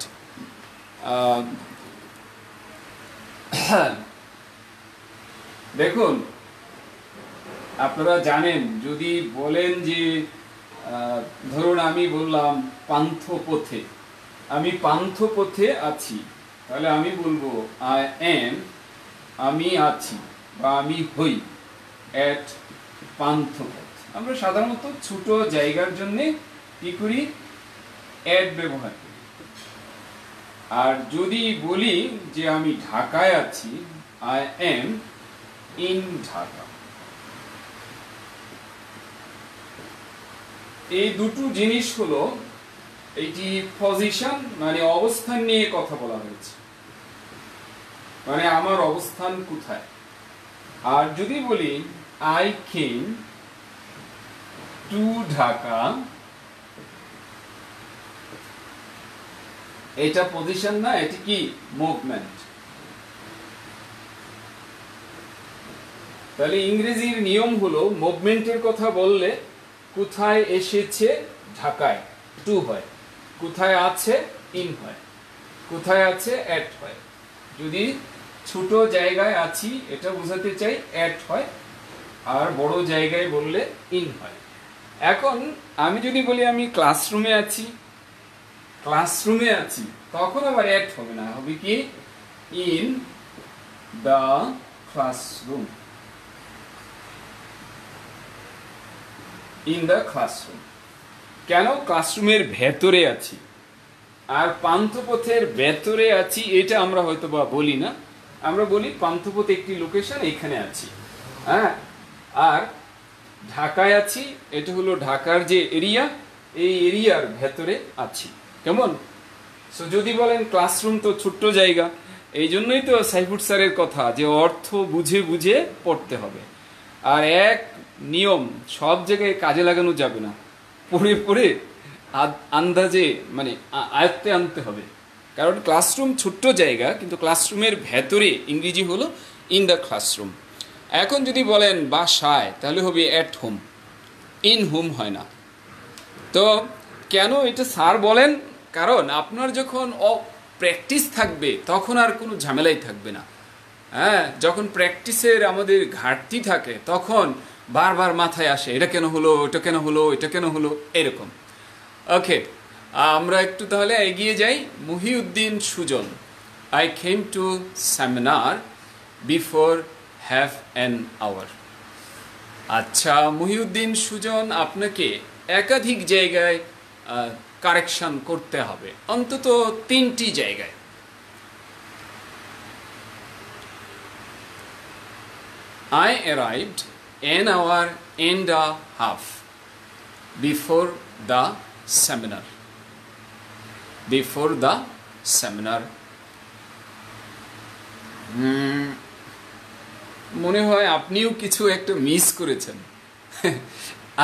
Speaker 1: দেখুন আপনারা জানেন, যদি বলেন যে ধরুন আমি বললাম পান্থপথে, আমি পান্থপথে আছি, তাহলে আমি বলবো আই এম, আমি আছি বা আমি হই এট পান্থপথ। আমরা সাধারণত ছোট জায়গার জন্য কি করি? এট ব্যবহার করি। আর যদি বলি যে আমি ঢাকায় আছি, আই এম ইন ঢাকা। এই দুটো জিনিস হলো, এইটি পজিশন মানে অবস্থান নিয়ে কথা বলা হয়েছে, মানে আমার অবস্থান কোথায়। আর যদি বলি আই কেম টু ঢাকা, এটা পজিশন না, এটি কি? মুভমেন্ট। তাহলে ইংরেজির নিয়ম হলো মুভমেন্টের কথা বললে কোথায় এসেছে ঢাকায় টু হয়, কোথায় আছে ইন হয়, কোথায় আছে এট হয়। যদি ছোট জায়গায় আছি এটা বোঝাতে চাই এট হয়, আর বড় জায়গায় বললে ইন হয়। এখন আমি যদি বলি আমি ক্লাসরুমে আছি, ক্লাসরুমে আছি, তখন আবার এট হবে না, হবে কি? In the classroom, in the classroom. কেন? ক্লাসরুমের ভেতরে আছি। আর পান্থপথের ভেতরে আছি এটা আমরা হয়তো বা বলি না, আমরা বলি পান্থপথ একটি লোকেশন, এখানে আছি। হ্যাঁ, আর ঢাকায় আছি, এটা হলো ঢাকার যে এরিয়া, এই এরিয়ার ভেতরে আছি। কেমন? সো যদি বলেন ক্লাসরুম তো ছোট্ট জায়গা, এই জন্যই তো সাইফুড স্যারের কথা যে অর্থ বুঝে বুঝে পড়তে হবে। আর এক নিয়ম, সব জায়গায় কাজে লাগানো যাবে না, পড়ে পড়ে আন্দাজে মানে আয়ত্তে আনতে হবে। কারণ ক্লাসরুম ছোট্ট জায়গা, কিন্তু ক্লাসরুমের ভেতরে ইংরেজি হলো ইন দ্য ক্লাসরুম। এখন যদি বলেন বাসায়, তাহলে হবে অ্যাট হোম, ইন হোম হয় না। তো কেন এটা স্যার বলেন, কারণ আপনার যখন প্র্যাকটিস থাকবে তখন আর কোনো ঝামেলাই থাকবে না। হ্যাঁ, যখন প্র্যাকটিসের আমাদের ঘাটতি থাকে তখন বারবার মাথায় আসে এটা কেন হলো, এটা কেন হলো, এটা কেন হলো, এরকম। ওকে, আমরা একটু তাহলে এগিয়ে যাই। Muhiuddin Sujon, I came to seminar before have an hour. আচ্ছা, মুহিউদ্দিন সুজন, আপনাকে একাধিক জায়গায় কারেকশন করতে হবে, অন্তত 3টি জায়গায়। I arrived an hour and a half before the seminar. Before the seminar. মনে হয় আপনিও কিছু একটা মিস করেছেন।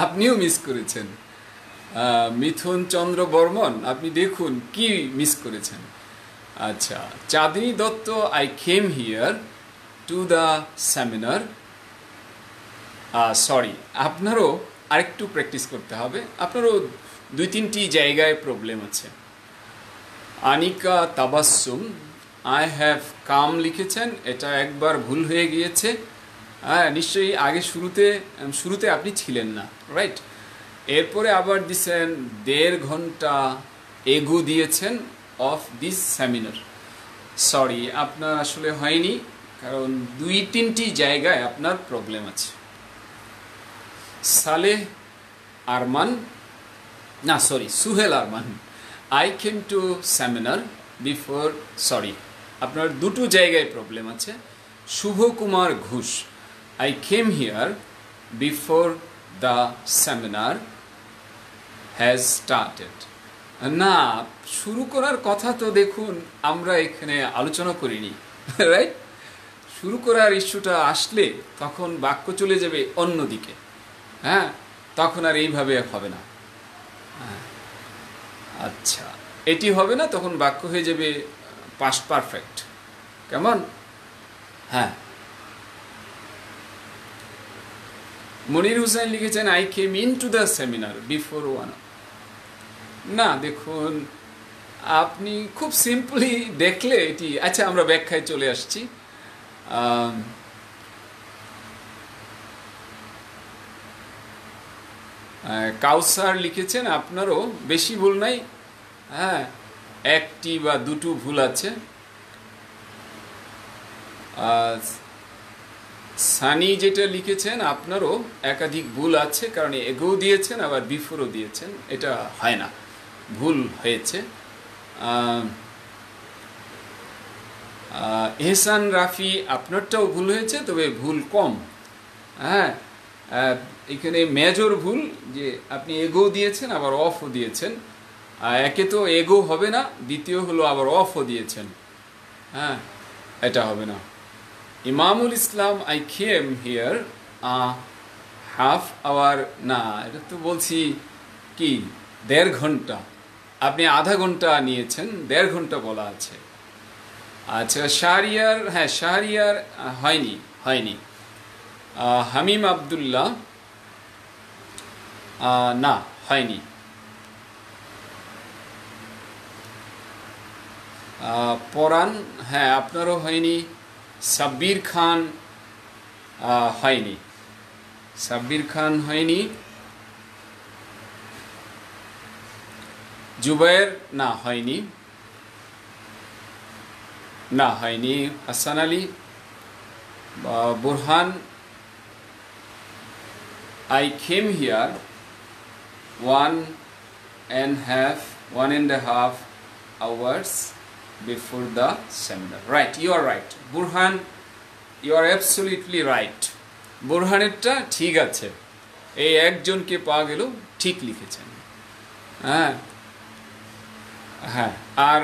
Speaker 1: আপনিও মিস করেছেন। মিথুন চন্দ্র বর্মন, আপনি দেখুন কি মিস করেছেন। আচ্ছা, Chandni Dutta, I came here to the seminar. Sorry, আপনারও আরেকটু প্র্যাকটিস করতে হবে, আপনারও 2-3টি জায়গায় প্রবলেম আছে। Anika Tabassum, I have come লিখেছেন, এটা একবার ভুল হয়ে গিয়েছে। হ্যাঁ, নিশ্চয়ই আগে শুরুতে আপনি ছিলেন না, রাইট। এরপরে আবার দিয়েছেন 1.5 ঘন্টা এগো দিয়েছেন অফ দিস সেমিনার। সরি, আপনার আসলে হয়নি, কারণ 2-3টি জায়গায় আপনার প্রবলেম আছে। সালেহ আরমান, না sorry, Suhel Arman, I came to seminar before. Sorry, আপনার 2টো জায়গায় প্রবলেম আছে। Shubho Kumar Ghosh, I came here before the seminar has started. না, শুরু করার কথা তো দেখুন আমরা এখানে আলোচনা করিনি, রাইট। শুরু করার ইস্যুটা আসলে তখন বাক্য চলে যাবে অন্যদিকে। হ্যাঁ, তখন আর এইভাবে হবে না। আচ্ছা, এটি হবে না, তখন বাক্য হয়ে যাবে পাস্ট পারফেক্ট। কেমন? হ্যাঁ। মনির হুসাইন লিখেছেন, I came in two the seminar before 1। না, দেখুন আপনি খুব সিম্পলি দেখলে এটি। আচ্ছা, আমরা ব্যাখ্যায় চলে আসছি। কাউসার লিখেছেন, আপনারও বেশি ভুল নাই। হ্যাঁ, 1টি বা 2টো ভুল আছে। সানি যেটা লিখেছেন, আপনারও একাধিক ভুল আছে, কারণ এগো দিয়েছেন আবার বিফোরও দিয়েছেন, এটা হয় না, ভুল হয়েছে। এহসান রাফি, আপনারটাও ভুল হয়েছে, তবে ভুল কম। হ্যাঁ, এখানে মেজর ভুল যে আপনি এগো দিয়েছেন আবার অফও দিয়েছেন। একে তো এগো হবে না, দ্বিতীয় হলো আবার অফও দিয়েছেন। হ্যাঁ, এটা হবে না। Imamul Islam, I came here half hour. না, এটা তো বলছি কি 1.5 ঘন্টা, আপনি আধা ঘন্টা নিয়েছেন, 1.5 ঘন্টা বলা আছে। আচ্ছা, শাহরিয়ার, হ্যাঁ শাহরিয়ার হয়নি। হামিম আবদুল্লাহ, না হয়নি। পরাণ, হ্যাঁ আপনারও হয়নি। সাব্বির খান হয়নি। জুবায়ের, না হয়নি। Hasan Ali, Burhan, I came here 1.5 hours before the seminar. Right, you are right. Burhan, you are absolutely right. বুরহানেরটা ঠিক আছে, এই একজনকে পাওয়া গেল ঠিক লিখেছেন। হ্যাঁ, আর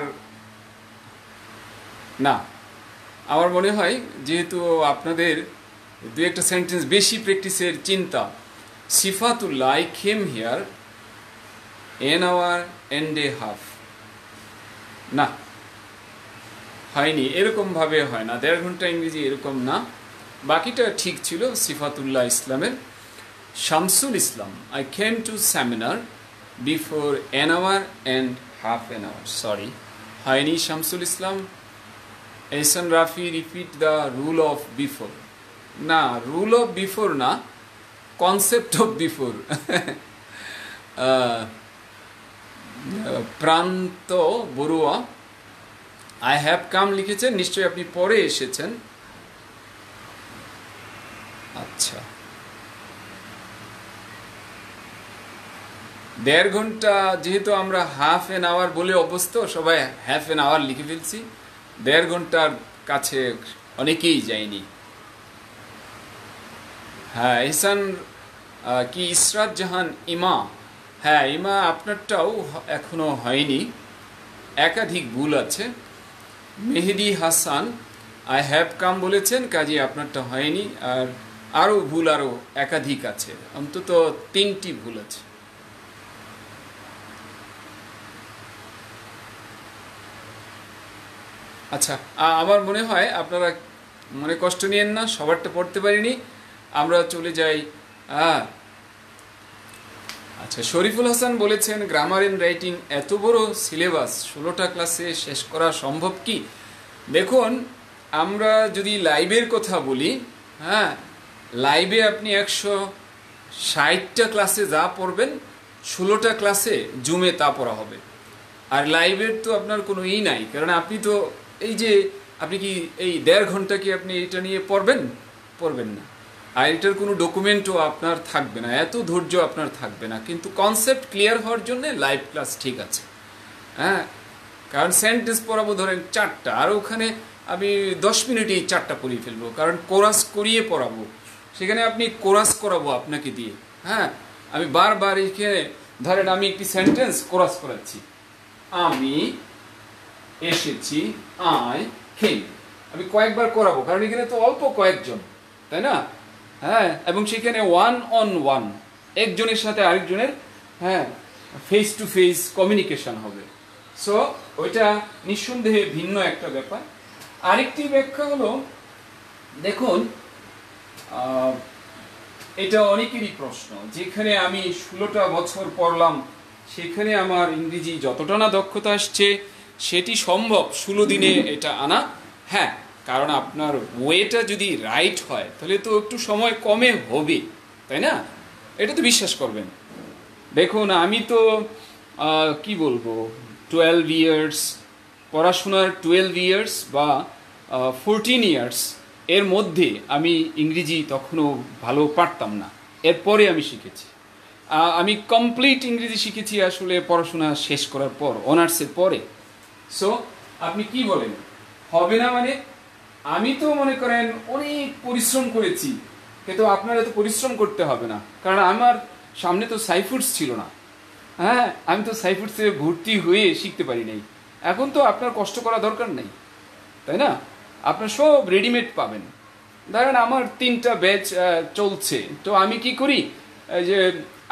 Speaker 1: না, আমার মনে হয় যেহেতু আপনাদের 2-1টা সেন্টেন্স বেশি প্র্যাকটিসের চিন্তা। Sifatullah, I came here an hour and a half। না, হয়নি, এরকমভাবে হয় না, 1.5 ঘন্টা ইংরেজি এরকম না। বাকিটা ঠিক ছিল সিফাতুল্লাহ ইসলামের। Shamsul Islam, I came to seminar before an hour and half an hour. Sorry, হয়নি Shamsul Islam. Ehsan Rafi, repeat the rule of before. না, রুল অফ বিফোর না, concept of before. Prantho Barua, I have come লিখেছেন, নিশ্চয়ই আপনি পরে এসেছেন। আচ্ছা, 1.5 ঘন্টা, যেহেতু আমরা হাফ অ্যান আওয়ার বলে অভ্যস্ত, সবাই হাফ অ্যান আওয়ার লিখে ফেলছি। 1.5 ঘন্টার কাছে অনেকেই যায়নি। হ্যাঁ, এহসান কি ইসরাত জাহান ইমা, হ্যাঁ ইমা আপনারটাও এখনো হয়নি, একাধিক ভুল আছে। মেহেদি হাসান, আই হ্যাভ কাম বলেছেন, কাজে আপনারটা হয়নি। আর আরও ভুল আরও একাধিক আছে, অন্তত 3টি ভুল আছে। আচ্ছা, আমার মনে হয় আপনারা মনে কষ্ট নিয়েন না, সবারটা পড়তে পারিনি, আমরা চলে যাই। আচ্ছা, শরীফুল হাসান বলেছেন গ্রামার এন্ড রাইটিং এত বড় সিলেবাস 16টা ক্লাসে শেষ করা সম্ভব কি? দেখুন, আমরা যদি লাইভের কথা বলি, হ্যাঁ, লাইভে আপনি 160টা ক্লাসে যা পড়বেন 16টা ক্লাসে জুমে তা পড়া হবে। আর লাইভের তো আপনার কোনো নাই, কারণ আপনি তো এই যে আপনি কি এই 1.5 ঘন্টা কি আপনি এটা নিয়ে পড়বেন না, আর এটার কোনো ডকুমেন্টও আপনার থাকবে না, এত ধৈর্য আপনার থাকবে না। কিন্তু কনসেপ্ট ক্লিয়ার হওয়ার জন্য লাইভ ক্লাস ঠিক আছে। হ্যাঁ, কারণ সেন্টেন্স পড়াবো ধরেন 4টা, আর ওখানে আমি 10 মিনিটেই 4টা পড়িয়ে ফেলবো, কারণ কোরাস করিয়ে পড়াবো। সেখানে আপনি কোরাস করাবো আপনাকে দিয়ে। হ্যাঁ, আমি বারবার এখানে ধরেন আমি একটি সেন্টেন্স কোরাস করাচ্ছি, আমি এসেছি, আই কেম, আমি কয়েকবার করাবো, কারণ এখানে তো অল্প কয়েকজন, তাই না? হ্যাঁ, এবং সেখানে 1-on-1, একজনের সাথে আরেকজনের, হ্যাঁ, ফেস টু ফেস কমিউনিকেশন হবে। সো ওইটা নিঃসন্দেহে ভিন্ন একটা ব্যাপার। আরেকটি ব্যাখ্যা হলো, দেখুন, এটা অনেকেরই প্রশ্ন, যেখানে আমি 16টা বছর পড়লাম, সেখানে আমার ইংরেজি যতটা না দক্ষতা আসছে, সেটি সম্ভব 16 দিনে এটা আনা? হ্যাঁ, কারণ আপনার ওয়েটা যদি রাইট হয় তাহলে তো একটু সময় কমে হবে, তাই না? এটা তো বিশ্বাস করবেন। দেখুন, আমি তো কি বলবো, 12 ইয়ার্স পড়াশোনার, 12 ইয়ার্স বা 14 ইয়ার্স এর মধ্যে আমি ইংরেজি তখনও ভালো পারতাম না, এরপরে আমি শিখেছি। আমি কমপ্লিট ইংরেজি শিখেছি আসলে পড়াশোনা শেষ করার পর, অনার্সের পরে। সো আপনি কি বলেন, হবে না? মানে আমি তো মনে করেন অনেক পরিশ্রম করেছি, কিন্তু আপনার এত পরিশ্রম করতে হবে না, কারণ আমার সামনে তো সাইফুডস ছিল না। হ্যাঁ, আমি তো সাইফুডসে ভর্তি হয়ে শিখতে পারি নাই। এখন তো আপনার কষ্ট করা দরকার নেই, তাই না? আপনার সব রেডিমেড পাবেন। ধরেন আমার 3টা ব্যাচ চলছে, তো আমি কি করি, যে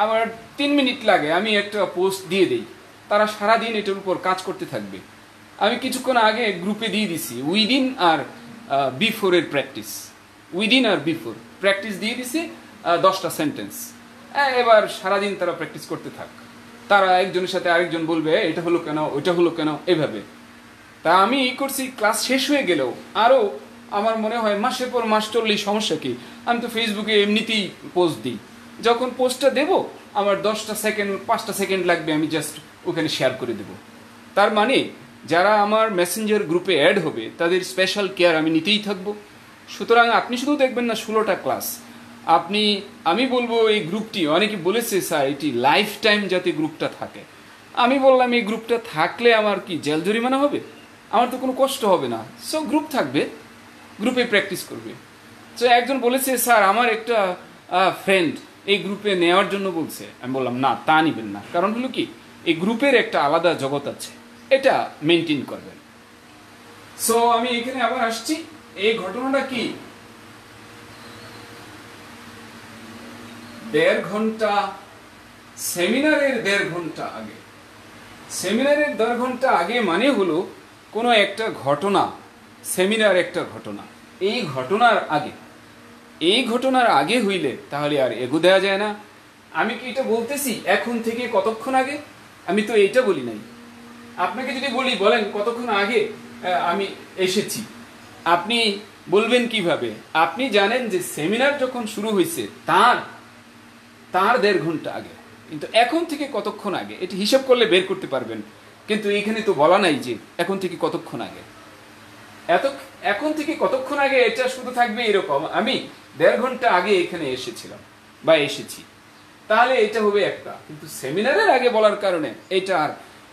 Speaker 1: আমার 3 মিনিট লাগে, আমি একটা পোস্ট দিয়ে দিই, তারা সারাদিন এটার উপর কাজ করতে থাকবে। আমি কিছুক্ষণ আগে গ্রুপে দিয়ে দিছি উইদিন আর বিফোরের প্র্যাকটিস, উইদিন আর বিফোর প্র্যাকটিস দিয়ে দিছি 10টা সেন্টেন্স। এবার সারাদিন তারা প্র্যাকটিস করতে থাক, তারা একজনের সাথে আরেকজন বলবে এটা হলো কেন, ওইটা হলো কেন, এভাবে। তা আমি করছি, ক্লাস শেষ হয়ে গেলেও আরও আমার মনে হয় মাসের পর মাস চললেই সমস্যা কি, আমি তো ফেসবুকে এমনিতেই পোস্ট দিই, যখন পোস্টটা দেব আমার 10টা সেকেন্ড 5টা সেকেন্ড লাগবে, আমি জাস্ট ওখানে শেয়ার করে দেব। তার মানে যারা আমার মেসেঞ্জার গ্রুপে অ্যাড হবে তাদের স্পেশাল কেয়ার আমি নিতেই থাকবো। সুতরাং আপনি শুধু দেখবেন না 16টা ক্লাস, আমি বলবো এই গ্রুপটি, অনেকে বলেছে স্যার এটি লাইফ টাইম যাতে গ্রুপটা থাকে। আমি বললাম এই গ্রুপটা থাকলে আমার কি জেল জরিমানা হবে? আমার তো কোনো কষ্ট হবে না। সো গ্রুপ থাকবে, গ্রুপে প্র্যাকটিস করবে। সো একজন বলেছে স্যার আমার একটা ফ্রেন্ড এই গ্রুপে নেওয়ার জন্য বলছে। আমি বললাম না, তা নিবেন না, কারণ হলো কি, এই গ্রুপের একটা আলাদা জগৎ আছে, এটা মেনটেন করবেন। সো আমি এখানে আবার আসছি, এই ঘটনাটা কি, 1.5 ঘন্টা সেমিনারের 1.5 ঘন্টা আগে, সেমিনারের 1.5 ঘন্টা আগে মানে হলো কোনো একটা ঘটনা, সেমিনার একটা ঘটনা, এই ঘটনার আগে হইলে তাহলে আর এগো দেওয়া যায় না। আমি কি এটা বলতেছি এখন থেকে কতক্ষণ আগে? আমি তো এটা বলি নাই। আপনাকে যদি বলি বলেন কতক্ষণ আগে আমি এসেছি, আপনি বলবেন কিভাবে? আপনি জানেন যে সেমিনার যখন শুরু হয়েছে তার 1.5 ঘন্টা আগে, কিন্তু এখন থেকে কতক্ষণ আগে এটা হিসাব করলে বের করতে পারবেন। কিন্তু এখানে তো বলা নাই যে এখন থেকে কতক্ষণ আগে। এখন থেকে কতক্ষণ আগে এটা শুধু থাকবে এরকম, আমি 1.5 ঘন্টা আগে এখানে এসেছিলাম বা এসেছি, তাহলে এটা হবে একটা। কিন্তু সেমিনারের আগে বলার কারণে এটা আর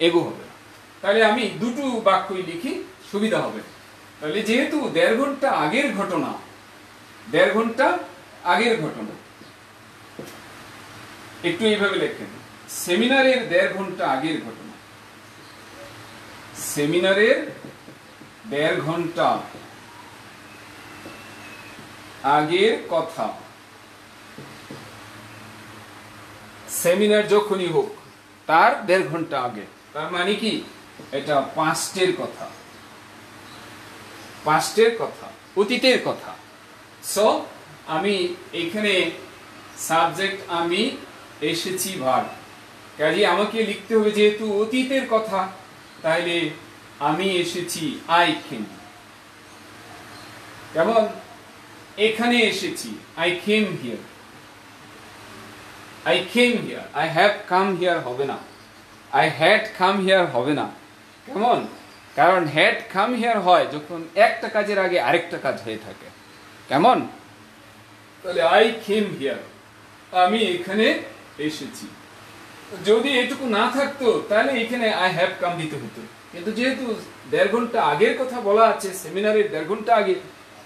Speaker 1: এগো হবে না। তাহলে আমি দুটো বাক্যই লিখি, সুবিধা হবে। তাহলে যেহেতু 1.5 ঘন্টা আগের ঘটনা, 1.5 ঘন্টা আগের ঘটনা, একটু এইভাবে লেখেন, সেমিনারের 1.5 ঘন্টা আগের ঘটনা। সেমিনারের 1.5 ঘন্টা আগের কথা। সেমিনার যখনই হোক তার 1.5 ঘন্টা আগে, তার মানে কি এটা পাস্টের কথা, পাস্টের কথা, অতীতের কথা। সো আমি এখানে সাবজেক্ট আমি এসেছি ভার্ব, কাজে আমাকে লিখতে হবে যেহেতু অতীতের কথা, তাহলে আমি এসেছি আই কেম। কেমন? এখানে এসেছি I came here, I came here. I have come here হবে না, আই হ্যাড কাম হিয়ার হবে না। কেমন? কারণ হ্যাড কাম হিয়ার হয় যখন একটা কাজের আগে আরেকটা কাজ হয়ে থাকে। কেমন? তাহলে আই কেম হিয়ার, আমি এখানে এসেছি। যদি এটুকু না থাকতো তাহলে এখানে আই হ্যাভ কাম দিতে হতো, কিন্তু যেহেতু 1.5 ঘন্টা আগের কথা বলা আছে, সেমিনারের 1.5 ঘন্টা আগে,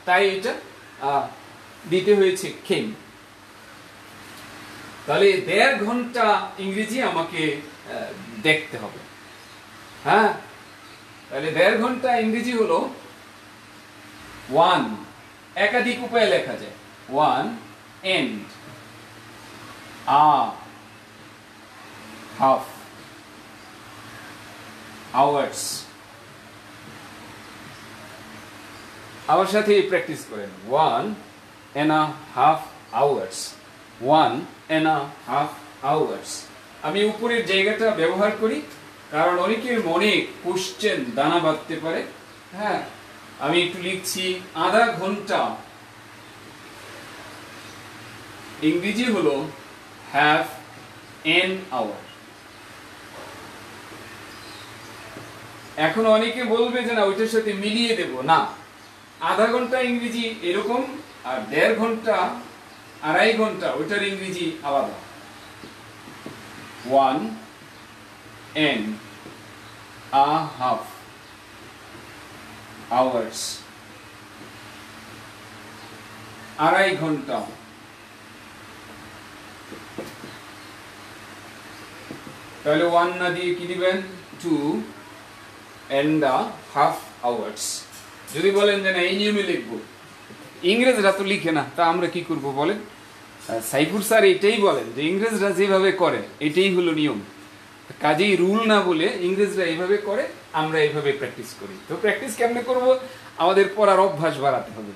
Speaker 1: তাই এটা দিতে হয়েছে কেম। তাহলে 1.5 ঘন্টা ইংরেজি আমাকে দেখতে হবে। হ্যাঁ, তাহলে 1.5 ঘন্টা ইংরেজি হলো 1, একাধিক উপায়ে লেখা যায়। 1 and a half hours। আমার সাথে প্র্যাকটিস করেন। 1.5 hours, 1.5 hours। আমি উপরের জায়গাটা ব্যবহার করি কারণ অনেকের মনে কোশ্চেন দানা বাঁধতে পারে। হ্যাঁ, আমি একটু লিখছি আধা ঘন্টা ইংরেজি হলো হ্যাভ এন আওয়ার। এখন অনেকে বলবে যে না ওইটার সাথে মিলিয়ে দেব, না, আধা ঘন্টা ইংরেজি এরকম, আর 1.5 ঘন্টা, 2.5 ঘন্টা ওইটার ইংরেজি আলাদা। 1.5 hours, 2.5 ঘন্টা। তাহলে 1 না দিয়ে কি দিবেন? 2.5 hours। যদি বলেন যে না এই নিয়মে লিখবো, ইংরেজরা তো লিখে না, তা আমরা কি করব বলেন? সাইফুর স্যার এটাই বলেন যে ইংরেজরা যেভাবে করে এটাই হলো নিয়ম, কাজেই রুল না বলে ইংরেজরা এইভাবে করে, আমরা এইভাবে প্র্যাকটিস করি। তো প্র্যাকটিস কেমনে করব? আমাদের পড়ার অভ্যাস বাড়াতে হবে।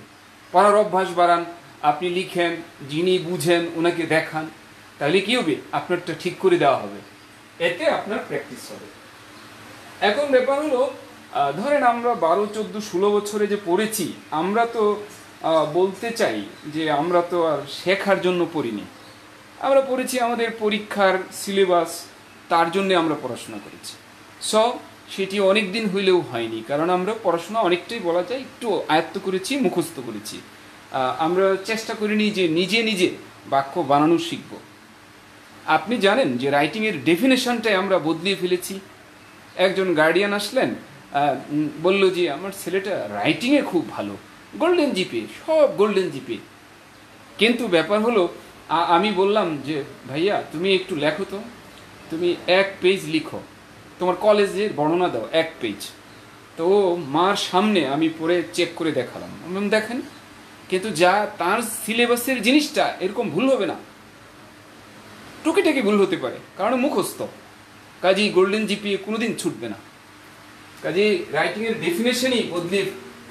Speaker 1: পড়ার অভ্যাস বাড়ান, আপনি লিখেন, যিনি বুঝেন ওনাকে দেখান, তাহলে কি হবে? আপনারটা ঠিক করে দেওয়া হবে, এতে আপনার প্র্যাকটিস হবে। এখন ব্যাপার হলো, ধরেন আমরা 12, 14, 16 বছরে যে পড়েছি, আমরা তো বলতে চাই যে আমরা তো আর শেখার জন্য পড়িনি, আমরা পড়েছি আমাদের পরীক্ষার সিলেবাস, তার জন্য আমরা পড়াশোনা করেছি। সেটি অনেক দিন হইলেও হয়নি, কারণ আমরা পড়াশোনা অনেকটাই বলা যায় একটু আয়ত্ত করেছি, মুখস্থ করেছি। আমরা চেষ্টা করিনি যে নিজে নিজে বাক্য বানানো শিখব। আপনি জানেন যে রাইটিংয়ের ডেফিনেশনটাই আমরা বদলিয়ে ফেলেছি। একজন গার্ডিয়ান আসলেন, বলল যে আমার ছেলেটা রাইটিংয়ে খুব ভালো, গোল্ডেন জিপে, সব গোল্ডেন জিপে। কিন্তু ব্যাপার হলো, আমি বললাম যে ভাইয়া তুমি একটু লেখো তো, তুমি 1 পেজ লিখো, তোমার কলেজের বর্ণনা দাও 1 পেজ। তো মার সামনে আমি পড়ে চেক করে দেখালাম, দেখেন, কিন্তু যা তার সিলেবাসের জিনিসটা এরকম ভুল হবে না, টুকিটাকি ভুল হতে পারে, কারণ মুখস্থ, কাজেই গোল্ডেন জিপিএ কোনোদিন ছুটবে না। কাজেই রাইটিংয়ের ডেফিনেশনই বদলে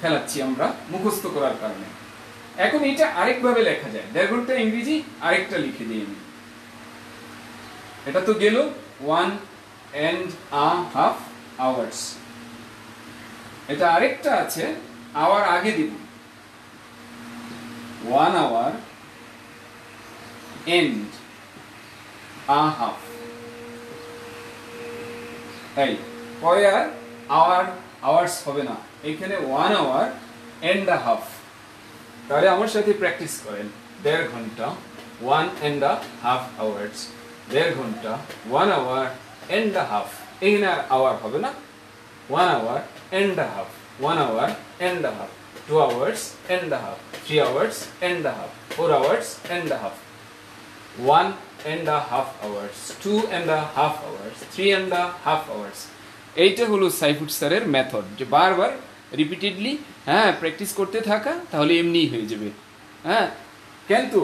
Speaker 1: ফেলাচ্ছি আমরা মুখস্থ করার কারণে। এখন এটা আরেকভাবে লেখা যায়, 1.5 ঘন্টা ইংরেজি আরেকটা লিখে দিই আমি। এটা তো গেল 1.5 hours। এটা আরেকটা আছে, আওয়ার আগে দিব 1 hour and a half। এই পরে আর আওয়ার্স হবে না, এখানে 1 hour and a half। তাহলে আমার সাথে প্র্যাকটিস করেন, 1.5 ঘন্টা 1.5 hours, 1.5 ঘন্টা 1 hour and a half। এখানে আর আওয়ার হবে না, 1 hour and a half, 1 hour and a half, 2 hours and a half, 3 hours and a half, 4 hours and a half, 1.5 hours, 2.5 hours, 3.5 hours। এইটা হলো সাইফুড স্যারের মেথড, যে বারবার রিপিটেডলি প্র্যাকটিস করতে থাকা, তাহলে এমনিই হয়ে যাবে। কিন্তু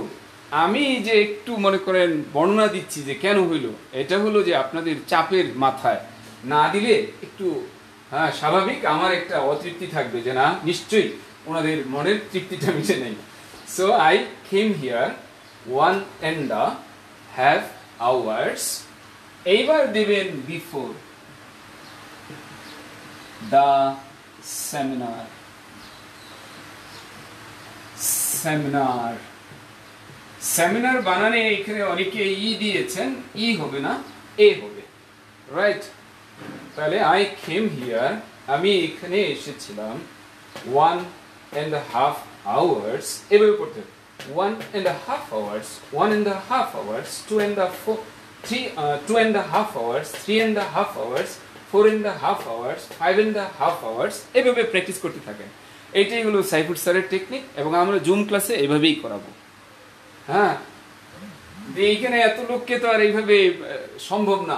Speaker 1: আমি যে একটু মনে করেন বর্ণনা দিচ্ছি যে কেন হইলো, এটা হলো যে আপনাদের চাপের মাথায় না দিলে একটু স্বাভাবিক আমার একটা অতৃপ্তি থাকবে, যে না নিশ্চয়ই ওনাদের মনের তৃপ্তিটা মিটে নেই। So I came here 1.5 hours। এইবার দেবেন বিফোর দ্য সেমিনার। সেমিনার বানানে এখানে অনেকে ই দিয়েছেন, ই হবে না, এ হবে, রাইট? তাহলে আই কেম হিয়ার, আমি এখানে এসেছিলাম 1.5 hours। এভাবে করতে 1.5 hours, 1.5 hours, 2.5 hours, 3.5 hours, 4.5 hours, 5.5 hours। এভাবে প্র্যাকটিস করতে থাকেন। এটাই হলো সাইফুড স্যারের টেকনিক, এবং আমরা জুম ক্লাসে এভাবেই করাবো। এইখানে এত লোককে তো আর এইভাবে সম্ভব না,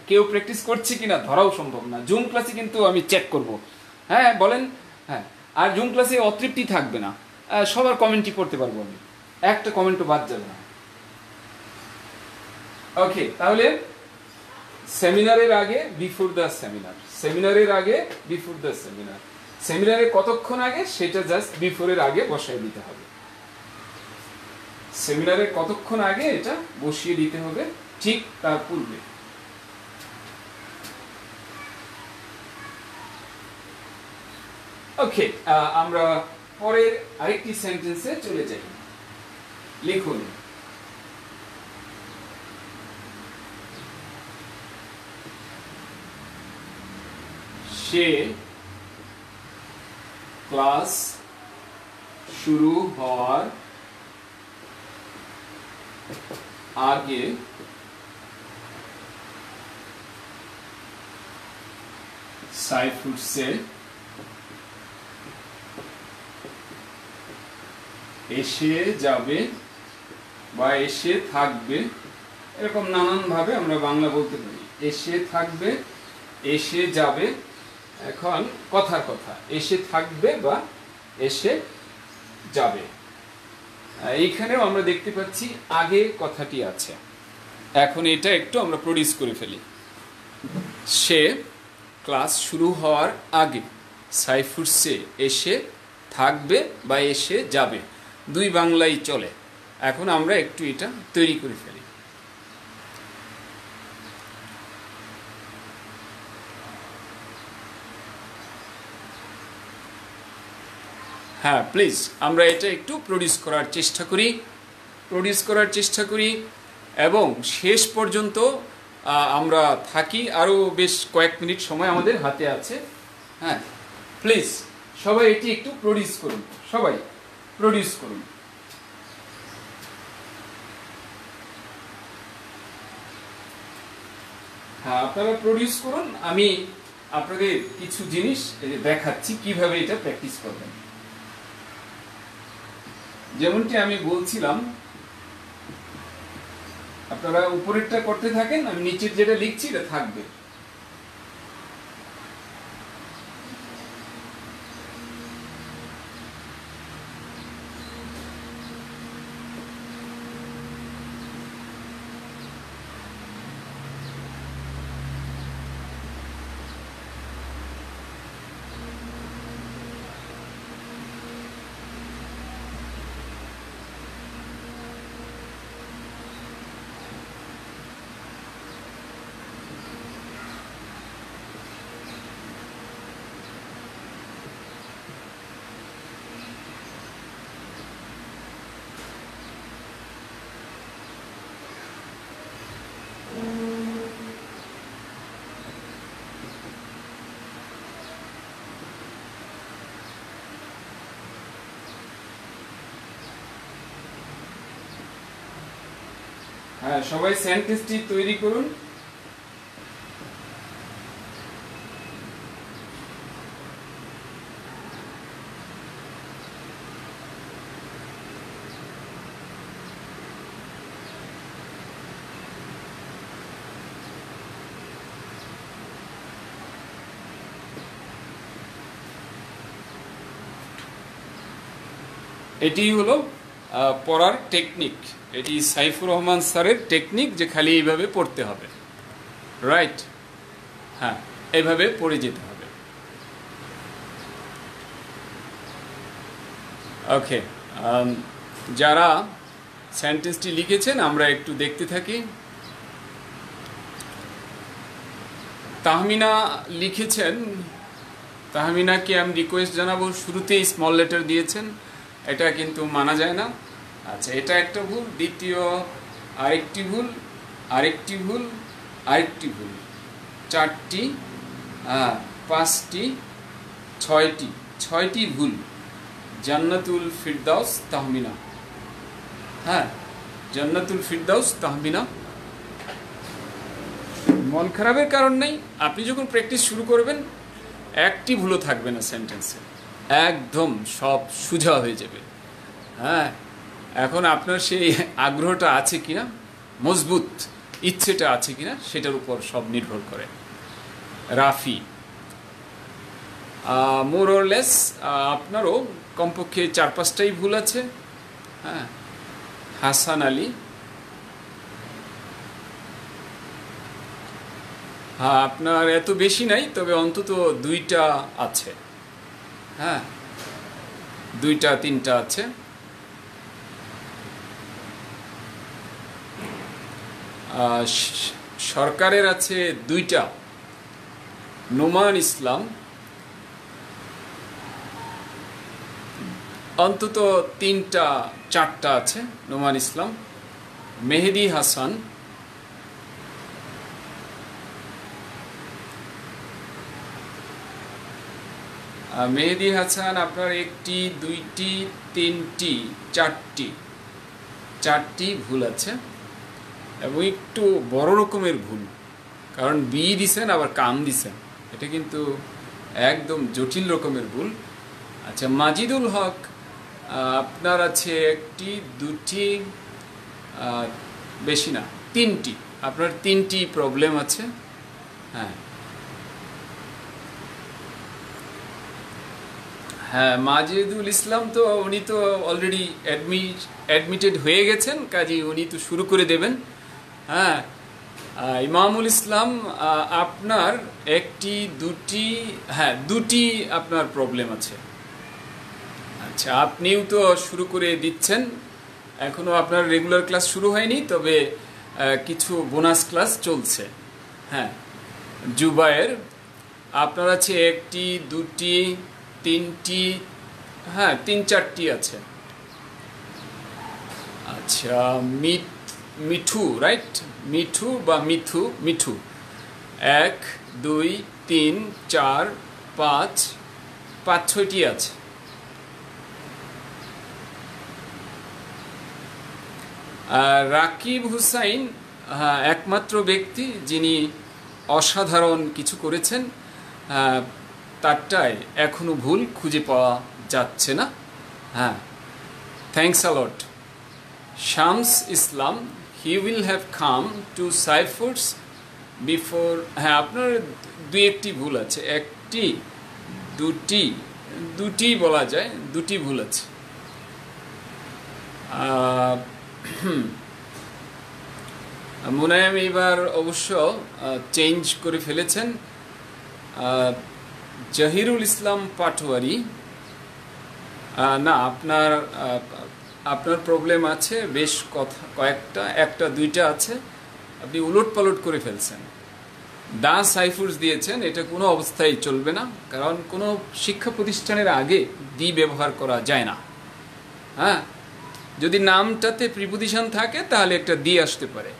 Speaker 1: কেউ প্র্যাকটিস করছে কিনা ধরাও সম্ভব না। জুম ক্লাসে কিন্তু আমি চেক করব। বলেন। আর জুম ক্লাসে অতৃপ্তি থাকবে না, সবার কমেন্টই করতে পারবো আমি, একটা কমেন্টও বাদ যাবে না। ওকে, তাহলে সেমিনারের আগে বিফোর দ্য সেমিনার, সেমিনারের আগে বিফোর দ্য সেমিনার, সেমিনারে কতক্ষণ আগে সেটা জাস্ট বিফোরের আগে বসায় দিতে হবে। সেমিনারের কতক্ষণ আগে এটা বসিয়ে দিতে হবে, ঠিক তার পূর্বে। ওকে, আমরা পরের আরেকটি সেন্টেন্সে চলে যাই। লিখুন, সে ক্লাস শুরু হওয়ার আগে সাইফুডসে এসে যাবে বা এসে থাকবে, এরকম নানান ভাবে আমরা বাংলা বলতে পারি। এসে থাকবে, এসে যাবে। এখন কথার কথা, এসে থাকবে বা এসে যাবে। এইখানেও আমরা দেখতে পাচ্ছি আগে কথাটি আছে। এখন এটা একটু আমরা প্রডিউস করে ফেলি। সে ক্লাস শুরু হওয়ার আগে সাইফুডসে এসে থাকবে বা এসে যাবে, দুই বাংলাই চলে। এখন আমরা একটু এটা তৈরি করে ফেলি। প্লিজ আমরা এটা একটু প্রডিউস করার চেষ্টা করি এবং শেষ পর্যন্ত আমরা থাকি। আরও বেশ কয়েক মিনিট সময় আমাদের হাতে আছে। প্লিজ সবাই এটি একটু প্রডিউস করুন, সবাই প্রডিউস করুন। আপনারা প্রডিউস করুন, আমি আপনাদের কিছু জিনিস দেখাচ্ছি কিভাবে এটা প্র্যাকটিস করবেন। যেমনটি আমি বলছিলাম, আপনারা উপরেরটা করতে থাকেন, আমি নিচের যেটা লিখছি এটা থাকবে। হ্যাঁ, সবাই সেন্টেন্সটি তৈরি করুন। এটি হলো পড়ার টেকনিক, এটি সাইফুর রহমান স্যারের টেকনিক যে খালি এইভাবে পড়তে হবে, রাইট? হ্যাঁ, এইভাবে পড়ে যেতে হবে। ওকে, যারা সেন্টেন্সটি লিখেছেন আমরা একটু দেখতে থাকি। তাহমিনা লিখেছেন, তাহমিনাকে আমি রিকোয়েস্ট জানাবো, শুরুতেই স্মল লেটার দিয়েছেন, এটা কিন্তু মানা যায় না। আচ্ছা, এটা একটা ভুল। দ্বিতীয় আরেকটি ভুল, আরেকটি ভুল, আরেকটি ভুল, 4টি, 5টি, 6টি ভুল। জান্নাতুল ফিরদাউস তাহমিনা, হ্যাঁ, জান্নাতুল ফিরদাউস তাহমিনা। মন খারাপের কারণ নেই, আপনি যখন প্র্যাকটিস শুরু করবেন একটি ভুলও থাকবে না সেন্টেন্সে, একদম সব সোজা হয়ে যাবে। হ্যাঁ, এখন আপনার সেই আগ্রহটা আছে কিনা, মজবুত ইচ্ছেটা আছে কিনা, সেটার উপর সব নির্ভর করে। রাফি, মোর অর লেস আপনারও কমপক্ষে 4-5টাই ভুল আছে। হ্যাঁ, হাসান আলী, হ্যাঁ, আপনার এত বেশি নাই, তবে অন্তত 2টা আছে। হ্যাঁ, 2টা 3টা আছে। সরকারের আছে 2টা। নোমান ইসলাম অন্তত 3টা 4টা আছে। নোমান ইসলাম। মেহেদি হাসান, মেহেদি হাসান আপনার 1টি 2টি 3টি 4টি ভুল আছে, এবং একটু বড় রকমের ভুল, কারণ বি দিছেন আবার কাম দিছেন, এটা কিন্তু একদম জটিল রকমের ভুল। আচ্ছা, মাজিদুল হক আপনার আছে 1টি 2টি, বেশি না 3টি, আপনার 3টি প্রবলেম আছে। হ্যাঁ হ্যাঁ, মাজিদুল ইসলাম তো উনি তো অলরেডি অ্যাডমিটেড হয়ে গেছেন, কাজে উনি তো শুরু করে দেবেন। হ্যাঁ, ইমামুল ইসলাম আপনার 1টি 2টি, হ্যাঁ 2টি আপনার প্রবলেম আছে। আচ্ছা, আপনিও তো শুরু করে দিচ্ছেন, এখনো আপনার রেগুলার ক্লাস শুরু হয়নি, তবে কিছু বোনাস ক্লাস চলছে। হ্যাঁ, জুবায়ের আপনার আছে 1টি 2টি 3টি, হ্যাঁ 3-4টি আছে। আচ্ছা, মিঠু, রাইট? মিঠু বা মিঠু 1 2 3 4 5 6টি আছে। রাকিব হুসাইন, হ্যাঁ, একমাত্র ব্যক্তি যিনি অসাধারণ কিছু করেছেন, তারটায় এখনো ভুল খুঁজে পাওয়া যাচ্ছে না। হ্যাঁ, thanks a lot. Shams Islam, he will have come to সাইফুডস বিফোর, হ্যাঁ আপনার 2-1টি ভুল আছে, 1টি 2টি বলা যায়, 2টি ভুল আছে। মুনায়েম এবার অবশ্য চেঞ্জ করে ফেলেছেন। জহিরুল ইসলাম পাটোয়ারি, না আপনার প্রবলেম আছে বেশ কয়েকটা, 1টা 2টা আছে, আপনি উলট পালট করে ফেলছেন। দা সাইফুডস দিয়েছেন, এটা কোনো অবস্থায় চলবে না, কারণ কোনো শিক্ষা প্রতিষ্ঠানের আগে দি ব্যবহার করা যায় না। হ্যাঁ, যদি নামটাতে প্রিপোজিশন থাকে তাহলে একটা দি আসতে পারে,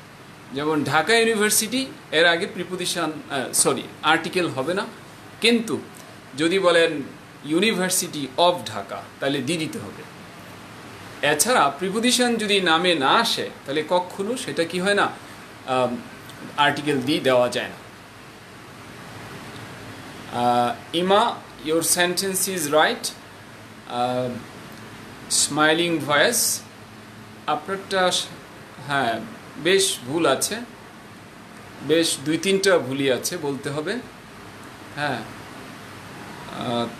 Speaker 1: যেমন ঢাকা ইউনিভার্সিটি, এর আগে প্রিপোজিশন আর্টিকেল হবে না, কিন্তু যদি বলেন ইউনিভার্সিটি অফ ঢাকা তাহলে দি দিতে হবে। এছাড়া প্রিপোজিশন যদি নামে না আসে তাহলে কখনো সেটা কি হয় না, আর্টিকেল দিয়ে দেওয়া যায় না। ইমা, your sentence is right. Smiling voice, আপনারটা হ্যাঁ বেশ ভুল আছে, বেশ 2-3টা ভুলই আছে বলতে হবে। হ্যাঁ,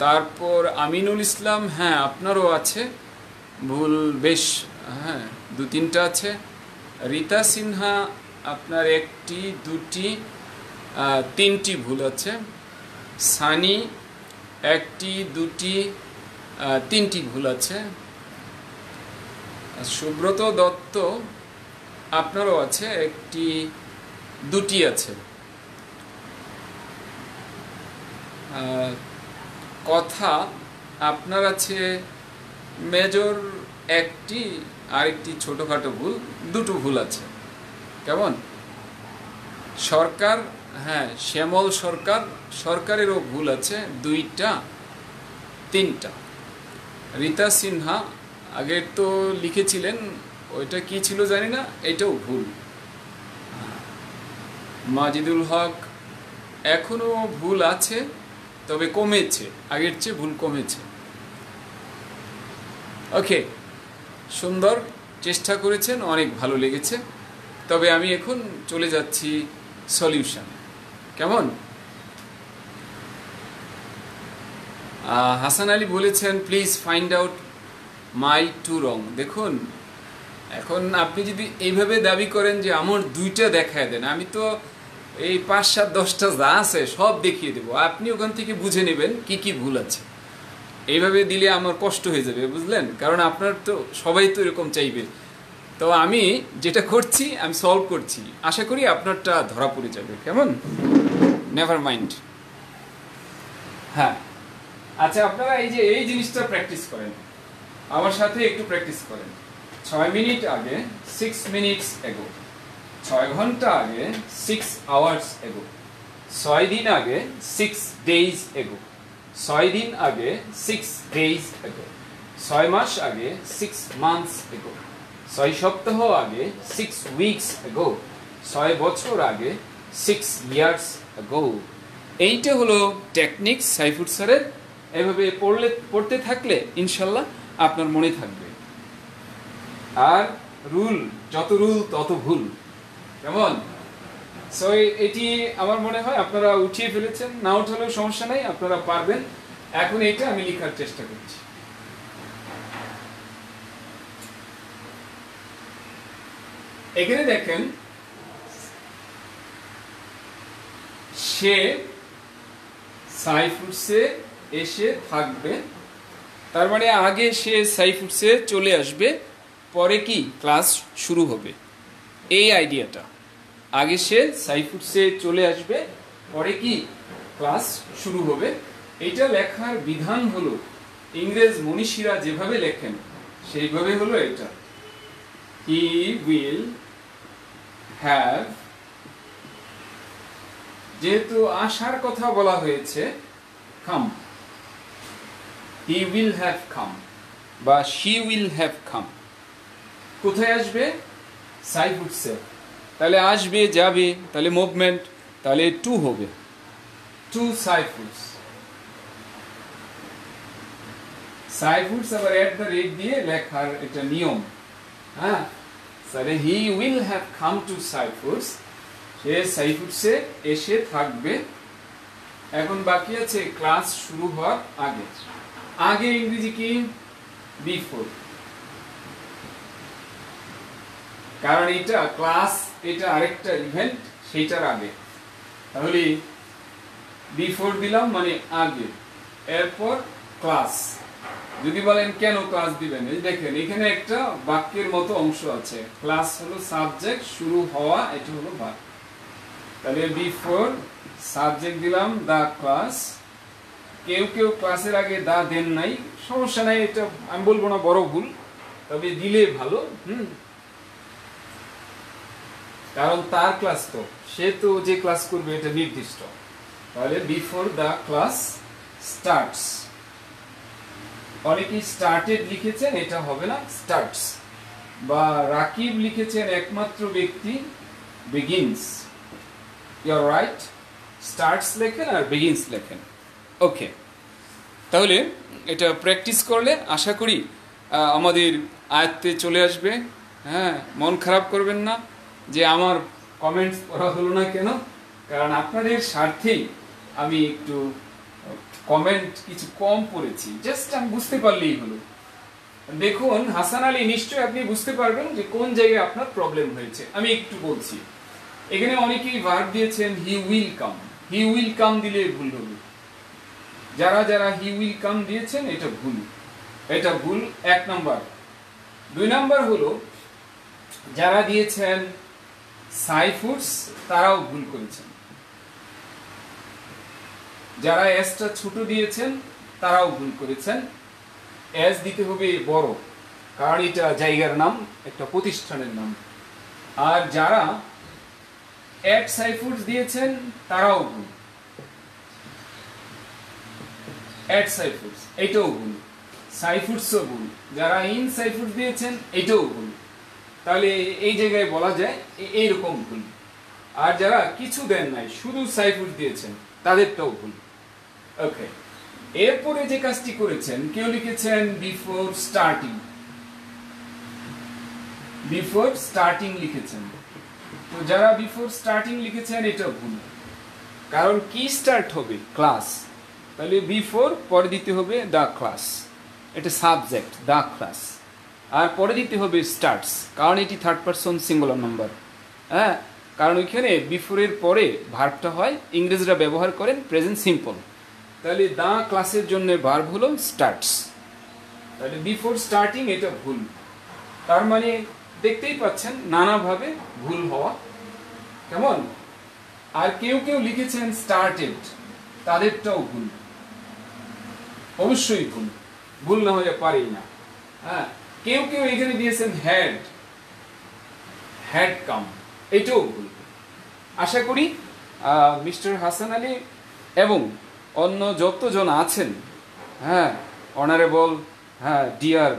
Speaker 1: তারপর আমিনুল ইসলাম, হ্যাঁ আপনারও আছে ভুল বেশ, হ্যাঁ 2-3টা আছে। রীতা সিনহা, আপনার 1টি 2টি 3টি ভুল আছে। সানি 1টি 2টি 3টি ভুল আছে। সুব্রত দত্ত, আপনারও আছে 1টি 2টি আছে। কথা, আপনার আছে মেজর 1টি আর 1টি ছোটোখাটো ভুল, 2টো ভুল আছে। কেমন? সরকার, হ্যাঁ শ্যামল সরকার, সরকারেরও ভুল আছে 2টা 3টা। রীতা সিনহা, আগের তো লিখেছিলেন ওইটা কি ছিল জানি না, এটাও ভুল। মাজিদুল হক, এখনো ভুল আছে তবে কমেছে, আগের চেয়ে ভুল কমেছে। ওকে, সুন্দর, চেষ্টা করেছেন, অনেক ভালো লেগেছে। তবে আমি এখন চলে যাচ্ছি সলিউশন। কেমন? হাসান আলী বলেছেন প্লিজ ফাইন্ড আউট মাই 2 রং। দেখুন, এখন আপনি যদি এইভাবে দাবি করেন যে আমার 2টা দেখায় দেন, আমি তো এই 5-7-10টা যা আছে সব দেখিয়ে দেবো, আপনি ওখান থেকে বুঝে নেবেন কি কি ভুল আছে। এইভাবে দিলে আমার কষ্ট হয়ে যাবে, বুঝলেন? কারণ আপনার তো সবাই তো এরকম চাইবে। তো আমি যেটা করছি, আমি সলভ করছি, আশা করি আপনারটা ধরা পড়ে যাবে। কেমন? Never mind. হ্যাঁ, আচ্ছা আপনারা এই জিনিসটা প্র্যাকটিস করেন, আমার সাথে একটু প্র্যাকটিস করেন। 6 মিনিট আগে 6 মিনিটস এগো, 6 ঘন্টা আগে 6 আওয়ার্স এগো, 6 দিন আগে 6 ডেইজ এগো, 6 দিন আগে 6 ডেইজ এগো, 6 মাস আগে 6 মান্থস এগো, 6 সপ্তাহ আগে 6 উইকস এগো, 6 বছর আগে 6 ইয়ার্স এগো। এইটা হলো টেকনিক সাইফুর স্যারের। এভাবে পড়তে থাকলে ইনশাল্লাহ আপনার মনে থাকবে। আর রুল, যত রুল তত ভুল। কেমন? সো এটি আমার মনে হয় আপনারা উঠিয়ে ফেলেছেন, না উঠালেও সমস্যা নাই, আপনারা পারবেন। এখন এটা আমি লেখার চেষ্টা করছি। এখানে দেখেন, সে সাইফুডসে এসে থাকবে, তার মানে আগে সে সাইফুডসে চলে আসবে, পরে কি ক্লাস শুরু হবে। এই আইডিয়াটা, আগে সে সাইফুডসে চলে আসবে, পরে কি ক্লাস শুরু হবে। এইটা লেখার বিধান হলো ইংরেজ মনীষীরা যেভাবে লেখেন সেইভাবে হলো এটা। হি উইল হ্যাভ, যেহেতু আসার কথা বলা হয়েছে, কাম, হি উইল হ্যাভ কাম বা শি উইল হ্যাভ কাম। কোথায় আসবে? সাইফুডসে। তাহলে আসবে, যাবে, তাহলে মুভমেন্ট, তাহলে টু হবে, টু সাইফুডস। সাইফুডস আবার এট দ্য রেট দিয়ে লেখার এটা নিয়ম। হ্যাঁ, তাহলে he will have come to Saifurs, সে সাইফুডসে এসে থাকবে। এখন বাকি আছে ক্লাস শুরু হওয়ার আগে। আগে ইংরেজি কি? বিফোর, কারণ এটা ক্লাস, এটা আরেকটা ইভেন্ট, সেইটার আগে। তাহলে বিফোর দিলাম মানে আগে, এরপর ক্লাস। যদি বলেন কেন ক্লাস দিবেন, এই দেখেন এখানে একটা বাক্যের মতো অংশ আছে, ক্লাস হলো সাবজেক্ট, শুরু হওয়া এটা হলো ভার্ব। তাহলে বিফোর সাবজেক্ট দিলাম দা ক্লাস। কেউ কেউ ক্লাসের আগে দা দেন নাই, সমস্যা নাই, এটা আমি বলবো না বড় ভুল, তবে দিলে ভালো। কারণ তার ক্লাস তো, সে তো যে ক্লাস করবে এটা নির্দিষ্ট। তাহলে বিফোর দা ক্লাস স্টার্টস। অনেকেই স্টার্টেড লিখেছেন, এটা হবে না, স্টার্টস। বা রাকিব লিখেছেন একমাত্র ব্যক্তি, begins. You are right, starts লেখেন আর বিগিনস লেখেন। ওকে, তাহলে এটা প্র্যাকটিস করলে আশা করি আমাদের আয়ত্তে চলে আসবে। হ্যাঁ, মন খারাপ করবেন না যে আমার কমেন্টস পড়া হলো না কেন, কারণ আপনাদের স্বার্থেই আমি একটু কমেন্ট কিছু কম পড়েছি, জাস্ট আমি বুঝতে পারলেই হলো। দেখুন হাসান আলী, নিশ্চয়ই আপনি বুঝতে পারবেন যে কোন জায়গায় আপনার প্রবলেম হয়েছে। আমি একটু বলছি, এখানে অনেকেই ভার্ব দিয়েছেন he will come. He will come দিলে ভুল হবে। যারা যারা হি উইল কাম দিয়েছেন এটা ভুল, এটা ভুল, 1 নম্বর। 2 নম্বর হলো যারা দিয়েছেন সাইফুডস তারাও ভুল করেছেন। যারা এসটা ছোট দিয়েছেন তারাও ভুল করেছেন। এস দিতে হবে বড়, কারণ এটা জায়গার নাম, একটা প্রতিষ্ঠানের নাম। আর যারা এট সাইফুডস দিয়েছেন তারাও ভুল, এট সাইফুডস এটাও ভুল, সাইফুডসও ভুল। যারা ইন সাইফুডস দিয়েছেন এটাও ভুল। তাহলে এই জায়গায় বলা যায় এইরকম ভুল। আর যারা কিছু দেন নাই, শুধু সাইফুডস দিয়েছেন, তাদেরটাও ভুল। ওকে, এরপরে যে কাজটি করেছেন, কেউ লিখেছেন বিফোর স্টার্টিং, বিফোর স্টার্টিং লিখেছেন। তো যারা বিফোর স্টার্টিং লিখেছেন এটা ভুল, কারণ কি স্টার্ট হবে? ক্লাস। তাহলে বিফোর পরে দিতে হবে দ্য ক্লাস, এটা সাবজেক্ট দ্য ক্লাস। আর পরে দিতে হবে স্টার্টস, কারণ এটি থার্ড পারসন সিঙ্গুলার নাম্বার। হ্যাঁ, কারণ ওইখানে বিফোরের পরে ভার্বটা হয়, ইংরেজরা ব্যবহার করেন প্রেজেন্ট সিম্পল। তাহলে দ্য ক্লাসের জন্য ভার্ব হলো স্টার্টস। তাহলে বিফোর স্টার্টিং এটা ভুল। তার মানে দেখতেই পাচ্ছেন নানাভাবে ভুল হওয়া, কেমন? আর কেউ কেউ লিখেছেন স্টার্টেড, তাদেরটাও ভুল, অবশ্যই ভুল, ভুল না হয়ে পারেই না। হ্যাঁ, কেউ কেউ এখানে দিয়েছেন হ্যাড, হ্যাড কাম, এটাও ভুল। আশা করি মিস্টার হাসান আলী এবং অন্য যতজন আছেন, হ্যাঁ অনারেবল, হ্যাঁ ডিয়ার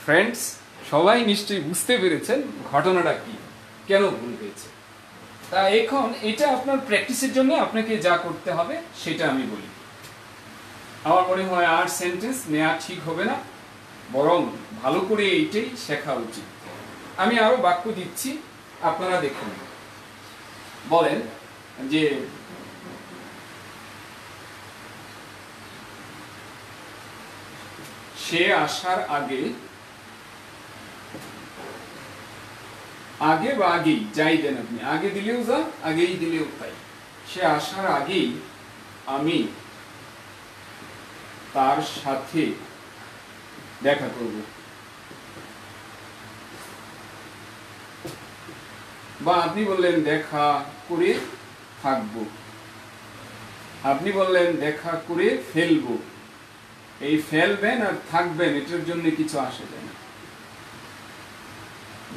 Speaker 1: ফ্রেন্ডস, সবাই নিশ্চয়ই বুঝতে পেরেছেন ঘটনাটা কি, কেন ভুল হয়েছে। তা এখন এটা আপনার প্র্যাকটিসের জন্য আপনাকে যা করতে হবে সেটা আমি বলি। আমার মনে হয় আর সেন্টেন্স নেওয়া ঠিক হবে না, বরং ভালো করে এইটাই শেখা উচিত। আমি আরো বাক্য দিচ্ছি, আপনারা দেখুন। বলেন যে সে আসার আগে, আগে বা আগেই যাই দেন আপনি, আগে দিলেও যা আগেই দিলেও তাই। সে আসার আগেই আমি তার সাথে দেখা করব, বা আপনি বললেন দেখা করে থাকবো, আপনি বললেন দেখা করে ফেলবো। এই ফেলবেন আর থাকবেন এটার জন্য কিছু আসে যায় না।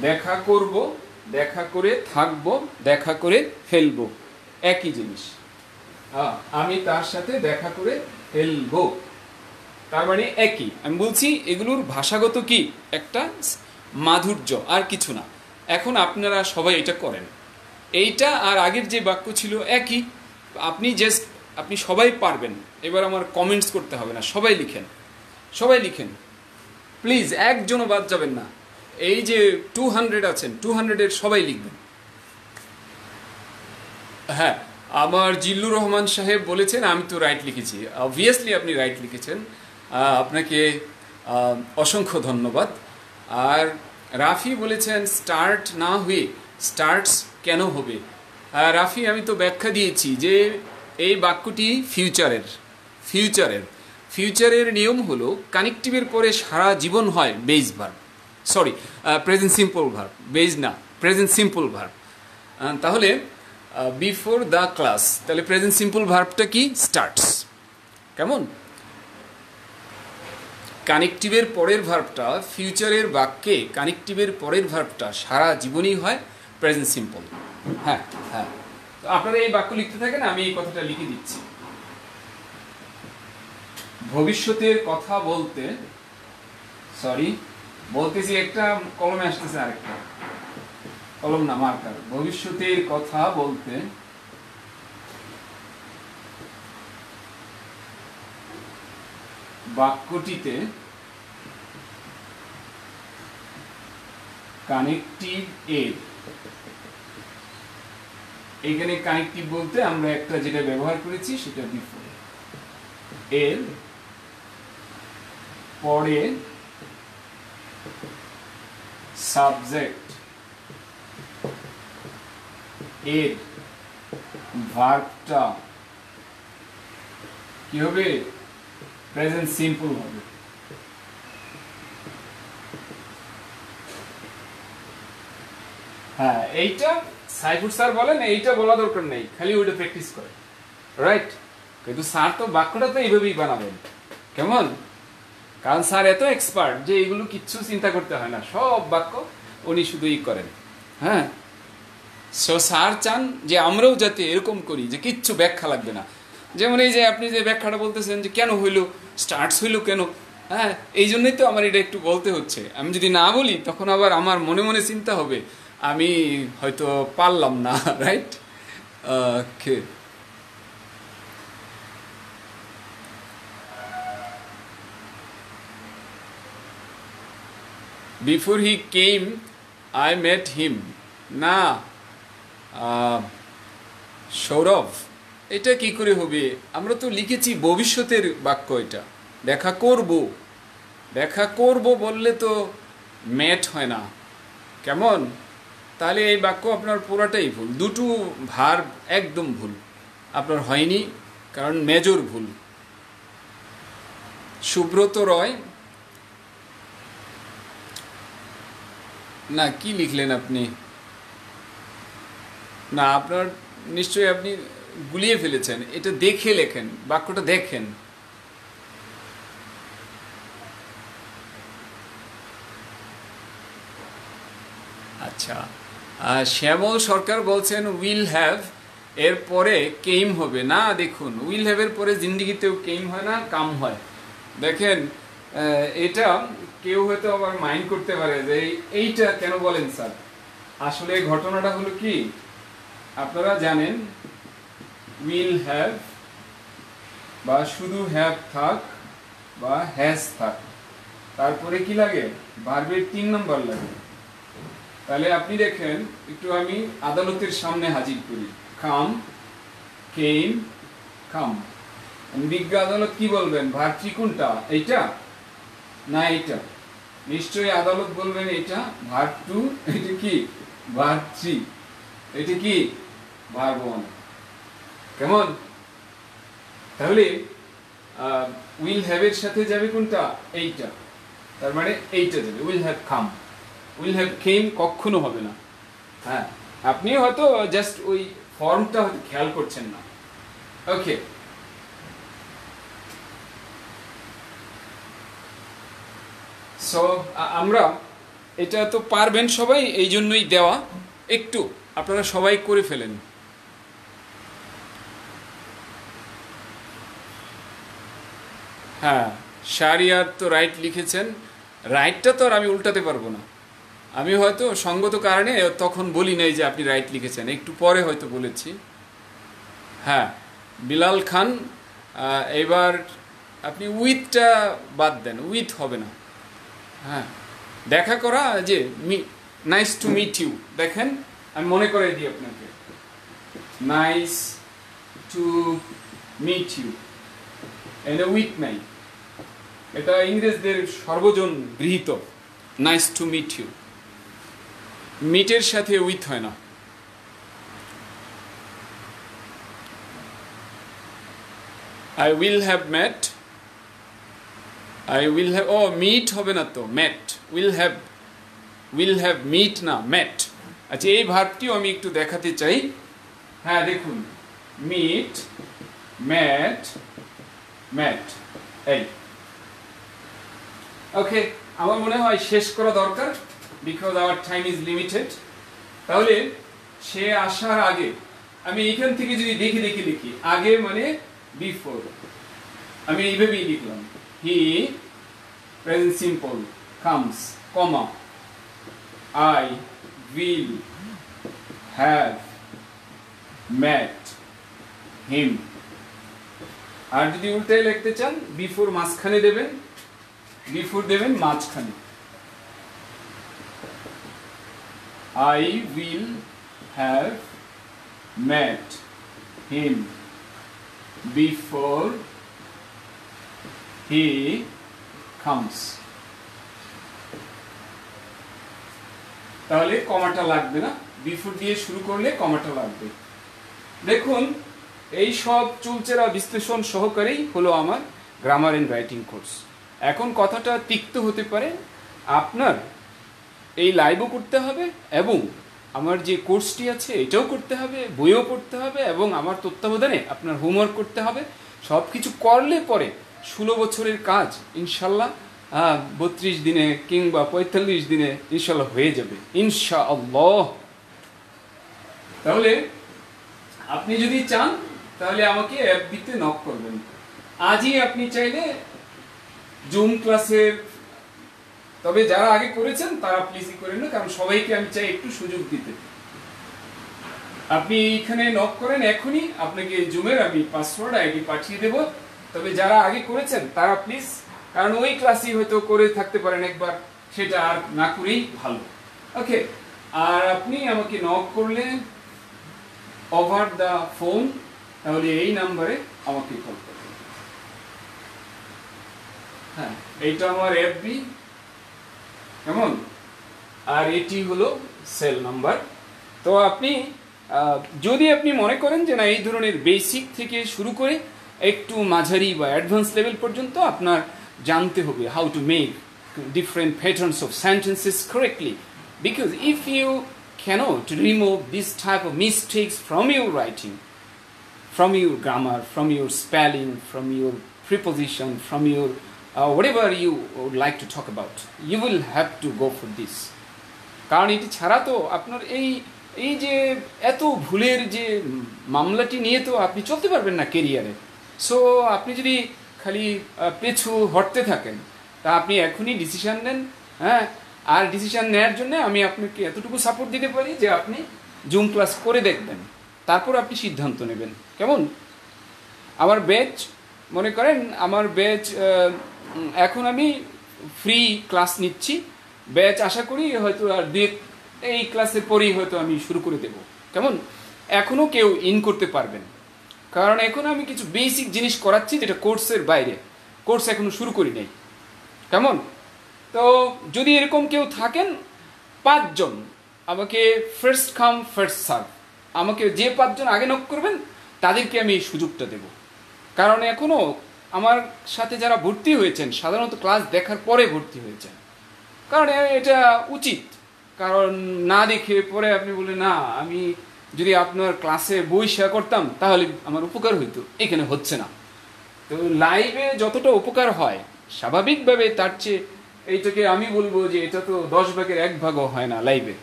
Speaker 1: দেখা করব, দেখা করে থাকবো, দেখা করে ফেলবো, একই জিনিস। আমি তার সাথে দেখা করে ফেলবো, তার মানে একই। আমি বলছি এগুলোর ভাষাগত কি একটা মাধুর্য, আর কিছু না। এখন আপনারা সবাই এটা করেন, এইটা আর আগের যে বাক্য ছিল একই। আপনি সবাই পারবেন। এবার আমার কমেন্টস করতে হবে না, সবাই লিখেন, সবাই লিখেন প্লিজ, একজনও বাদ যাবেন না। এই যে 200 আছেন, 200-এর সবাই লিখবেন। হ্যাঁ, আমার জিল্লুর রহমান সাহেব বলেছেন আমি তো রাইট লিখেছি। অবভিয়াসলি আপনি রাইট লিখেছেন, আপনাকে অসংখ্য ধন্যবাদ। আর রাফি বলেছেন স্টার্ট না হয়ে স্টার্টস কেন হবে? রাফি, আমি তো ব্যাখ্যা দিয়েছি যে এই বাক্যটি ফিউচারের নিয়ম হলো কানেক্টিভের পরে সারা জীবন হয় base verb, sorry present simple verb, base না, প্রেজেন্ট সিম্পল ভার্ব। তাহলে বিফোর দ্য ক্লাস, তাহলে প্রেজেন্ট সিম্পল ভার্বটা কি? স্টার্টস। কেমন? কানেক্টিভের পরের ভার্বটা, ফিউচারের বাক্যে কানেক্টিভের পরের ভার্বটা সারা জীবনই হয় প্রেজেন্ট সিম্পল। হ্যাঁ হ্যাঁ, তো আপনারা এই বাক্য লিখতে থাকেন, আমি এই কথাটা লিখে দিচ্ছি। ভবিষ্যতের কথা বলতে সরি, বলতেছি একটা, কলমে আসতেছে আরেকটা, কলম না মার্কার। ভবিষ্যতের কথা বলতে বাক্যটিতে কানেকটিভ এর, এখানে কানেকটিভ বলতে আমরা একটা যেটা ব্যবহার করেছি সেটা বিফোর, এর পরে সাবজেক্ট, এর ভার্বটা কি হবে? প্রেজেন্ট সিম্পল হবে। হ্যাঁ, এইটা সাইফুর স্যার বলেন এইটা বলা দরকার নেই, খালি ওইটা প্র্যাকটিস করে, রাইট? কিন্তু স্যার তো বাক্যটা তো এইভাবেই বানাবেন, কেমন? কারণ স্যার এত এক্সপার্ট যে এগুলো কিচ্ছু চিন্তা করতে হয় না, সব বাক্য উনি শুধুই করেন। হ্যাঁ, সো স্যার চান যে আমরাও যাতে এরকম করি যে কিচ্ছু ব্যাখ্যা লাগবে না। যেমন এই যে আপনি যে ব্যাখ্যাটা বলতেছেন যে কেন হইলো, স্টার্টস হইলো কেন, হ্যাঁ, এই জন্যই তো আমার এটা একটু বলতে হচ্ছে। আমি যদি না বলি তখন আবার আমার মনে মনে চিন্তা হবে আমি হয়তো পারলাম না, right? Okay, before he came I met him, না সৌরভ, এটা কি করে হবে? আমরা তো লিখেছি ভবিষ্যতের বাক্য, এটা দেখা করব, দেখা করব বললে তো ম্যাট হয় না, কেমন? তাহলে এই বাক্য আপনার পুরাটাই ভুল, দুটো ভার্ব একদম ভুল আপনার হয়নি, কারণ মেজর ভুল। সুব্রত রয়, না কি লিখলেন আপনি? না, আপনার নিশ্চয়ই আপনি গুলিয়ে ফেলেছেন, এটা দেখে লেখেন, বাক্যটা দেখেন। আচ্ছা, শ্যামল সরকার বলছেন উইল হ্যাভ এর পরে কেইম হবে না। দেখুন, উইল হ্যাভ এর পরে জিন্দিগিতেও কেইম হয় না, কাম হয়। দেখেন, এটা কেউ হয়তো আবার মাইন্ড করতে পারে যে এইটা কেন বলেন স্যার। আসলে ঘটনাটা হলো কি, আপনারা জানেন উইল হ্যাভ বা শুধু হ্যাভ থাক বা হ্যাজ থাক, তারপরে কি লাগে? ভার্বের 3 নম্বর লাগে। তাহলে আপনি দেখেন, একটু আমি আদালতের সামনে হাজির করি, কাম, কেম, কাম। বিজ্ঞ আদালত কি বলবেন? ভার্ব কোনটা? এইটা না এইটা? নিশ্চয়ই আদালত বলবেন এটা ভার্ব 2, এটা কি ভার্ব 3, এটা কি ভার্ব 1, কেমন? তাহলে উইল হ্যাভ এর সাথে যাবে কোনটা? এইটা, তার মানে এইটা যাবে, will have come. Will have came কখনো হবে না। হ্যাঁ, আপনি হয়তো জাস্ট ওই ফর্মটা হয়তো খেয়াল করছেন না। ওকে, সো আমরা এটা তো পারবেন সবাই, এই জন্যই দেওয়া, একটু আপনারা সবাই করে ফেলেন। হ্যাঁ, শাহরিয়ার তো রাইট লিখেছেন, রাইটটা তো আর আমি উল্টাতে পারবো না, আমি হয়তো সঙ্গত কারণে তখন বলি নাই যে আপনি রাইট লিখেছেন, একটু পরে হয়তো বলেছি। হ্যাঁ, বিলাল খান, এবার আপনি উইথটা বাদ দেন, উইথ হবে না। হ্যাঁ, দেখা করা, যে নাইস টু মিট ইউ, দেখেন আমি মনে করে দিই আপনাকে, নাইস টু মিট ইউ, এনে উইথ নাই, এটা ইংরেজদের সর্বজন গৃহীত, নাইস টু মিট ইউ, মিটের সাথে উইথ হয় না। I will have met, I will have, ও মিট হবে না তো, met, will have meet না met। আচ্ছা, এই ভার্বটিও আমি একটু দেখাতে চাই। হ্যাঁ, দেখুন, meet, met, met, এই। ওকে, আমার মনে হয় শেষ করা দরকার, because our time is limited. তাহলে সে আসার আগে, আমি এখান থেকে যদি দেখে লিখি, আগে মানে বিফোর, আমি এইভাবেই লিখলাম, হি present simple, comes, comma, I will have met him. আর যদি উল্টায় লিখতে চান বিফোর মাঝখানে দেবেন, বিফোর দেবেন মাঝখানে। I will have met him before he comes. তাহলে কমাটা লাগবে না, বিফোর দিয়ে শুরু করলে কমাটা লাগবে। দেখুন এই সব চুলচেরা বিশ্লেষণ সহকারেই হলো আমার গ্রামার এন্ড রাইটিং কোর্স। এখন কথাটা তিক্ত হতে পারে, আপনার এই লাইভও করতে হবে এবং আমার যে কোর্সটি আছে এটাও করতে হবে, বইও পড়তে হবে এবং আমার তত্ত্বাবধানে আপনার হোমওয়ার্ক করতে হবে। সব কিছু করলে পরে 16 বছরের কাজ ইনশাল্লাহ 32 দিনে কিংবা 45 দিনে ইনশাল্লাহ হয়ে যাবে ইনশাআল্লাহ। তাহলে আপনি যদি চান তাহলে আমাকে এফবিতে নক করবেন। আজই আপনি চাইলে জুম ক্লাসের, তবে যারা আগে করেছেন তারা প্লিজই করেন না, কারণ সবাইকে আমি চাই একটু সুযোগ দিতে। আপনি এখানে নক করেন, এখনই আপনাকে জুমের আমি পাসওয়ার্ড আইডি পাঠিয়ে দেব। তবে যারা আগে করেছেন তারা প্লিজ, কারণ ওই ক্লাসই হয়তো করে থাকতে পারেন একবার, সেটা আর না করেই ভালো। ওকে, আর আপনি আমাকে নক করলে ওভার দ্য ফোন, তাহলে এই নাম্বারে আমাকে কল করবেন। হ্যাঁ, এইটা আমার এফবি, কেমন, আর এটি হলো সেল নাম্বার। তো আপনি যদি আপনি মনে করেন যে না এই ধরনের বেসিক থেকে শুরু করে একটু মাঝারি বা অ্যাডভান্স লেভেল পর্যন্ত আপনার জানতে হবে how to make different patterns of sentences correctly, because if you cannot remove this type of mistakes from your writing, from your grammar, from your spelling, from your preposition, from your whatever you would like to talk about, you will have to go for this. কারণ এটি ছাড়া তো আপনার এই যে এত ভুলের যে মামলাটি নিয়ে তো আপনি চলতে পারবেন না কেরিয়ারে। সো আপনি যদি খালি পেছু হটতে থাকেন তা আপনি এখনই ডিসিশন নেন। হ্যাঁ, আর ডিসিশন নেওয়ার জন্য আমি আপনাকে এতটুকু সাপোর্ট দিতে পারি যে আপনি জুম ক্লাস করে দেখবেন, তারপর আপনি সিদ্ধান্ত নেবেন। কেমন, আমার ব্যাচ, মনে করেন আমার ব্যাচ এখন আমি ফ্রি ক্লাস নিচ্ছি, ব্যাচ আশা করি হয়তো আর এই ক্লাসের পরেই হয়তো আমি শুরু করে দেব। কেমন, এখনও কেউ ইন করতে পারবেন, কারণ এখন আমি কিছু বেসিক জিনিস করাচ্ছি যেটা কোর্সের বাইরে, কোর্স এখনো শুরু করি নাই। কেমন, তো যদি এরকম কেউ থাকেন 5 জন, আমাকে ফার্স্ট কাম ফার্স্ট সার্ভ, আমাকে যে 5 জন আগে নক করবেন তাদেরকে আমি এই সুযোগটা দেব। কারণ এখনও আমার সাথে যারা ভর্তি হয়েছেন সাধারণত ক্লাস দেখার পরে ভর্তি হয়েছেন, কারণ এটা উচিত। কারণ না দেখে পরে আপনি বললেন না, আমি যদি আপনার ক্লাসে বই শেয়ার করতাম তাহলে আমার উপকার হইতো, এখানে হচ্ছে না। তো লাইভে যতটা উপকার হয় স্বাভাবিকভাবে তার চেয়ে এইটাকে আমি বলবো যে এটা তো 10 ভাগের 1 ভাগও হয় না লাইভে।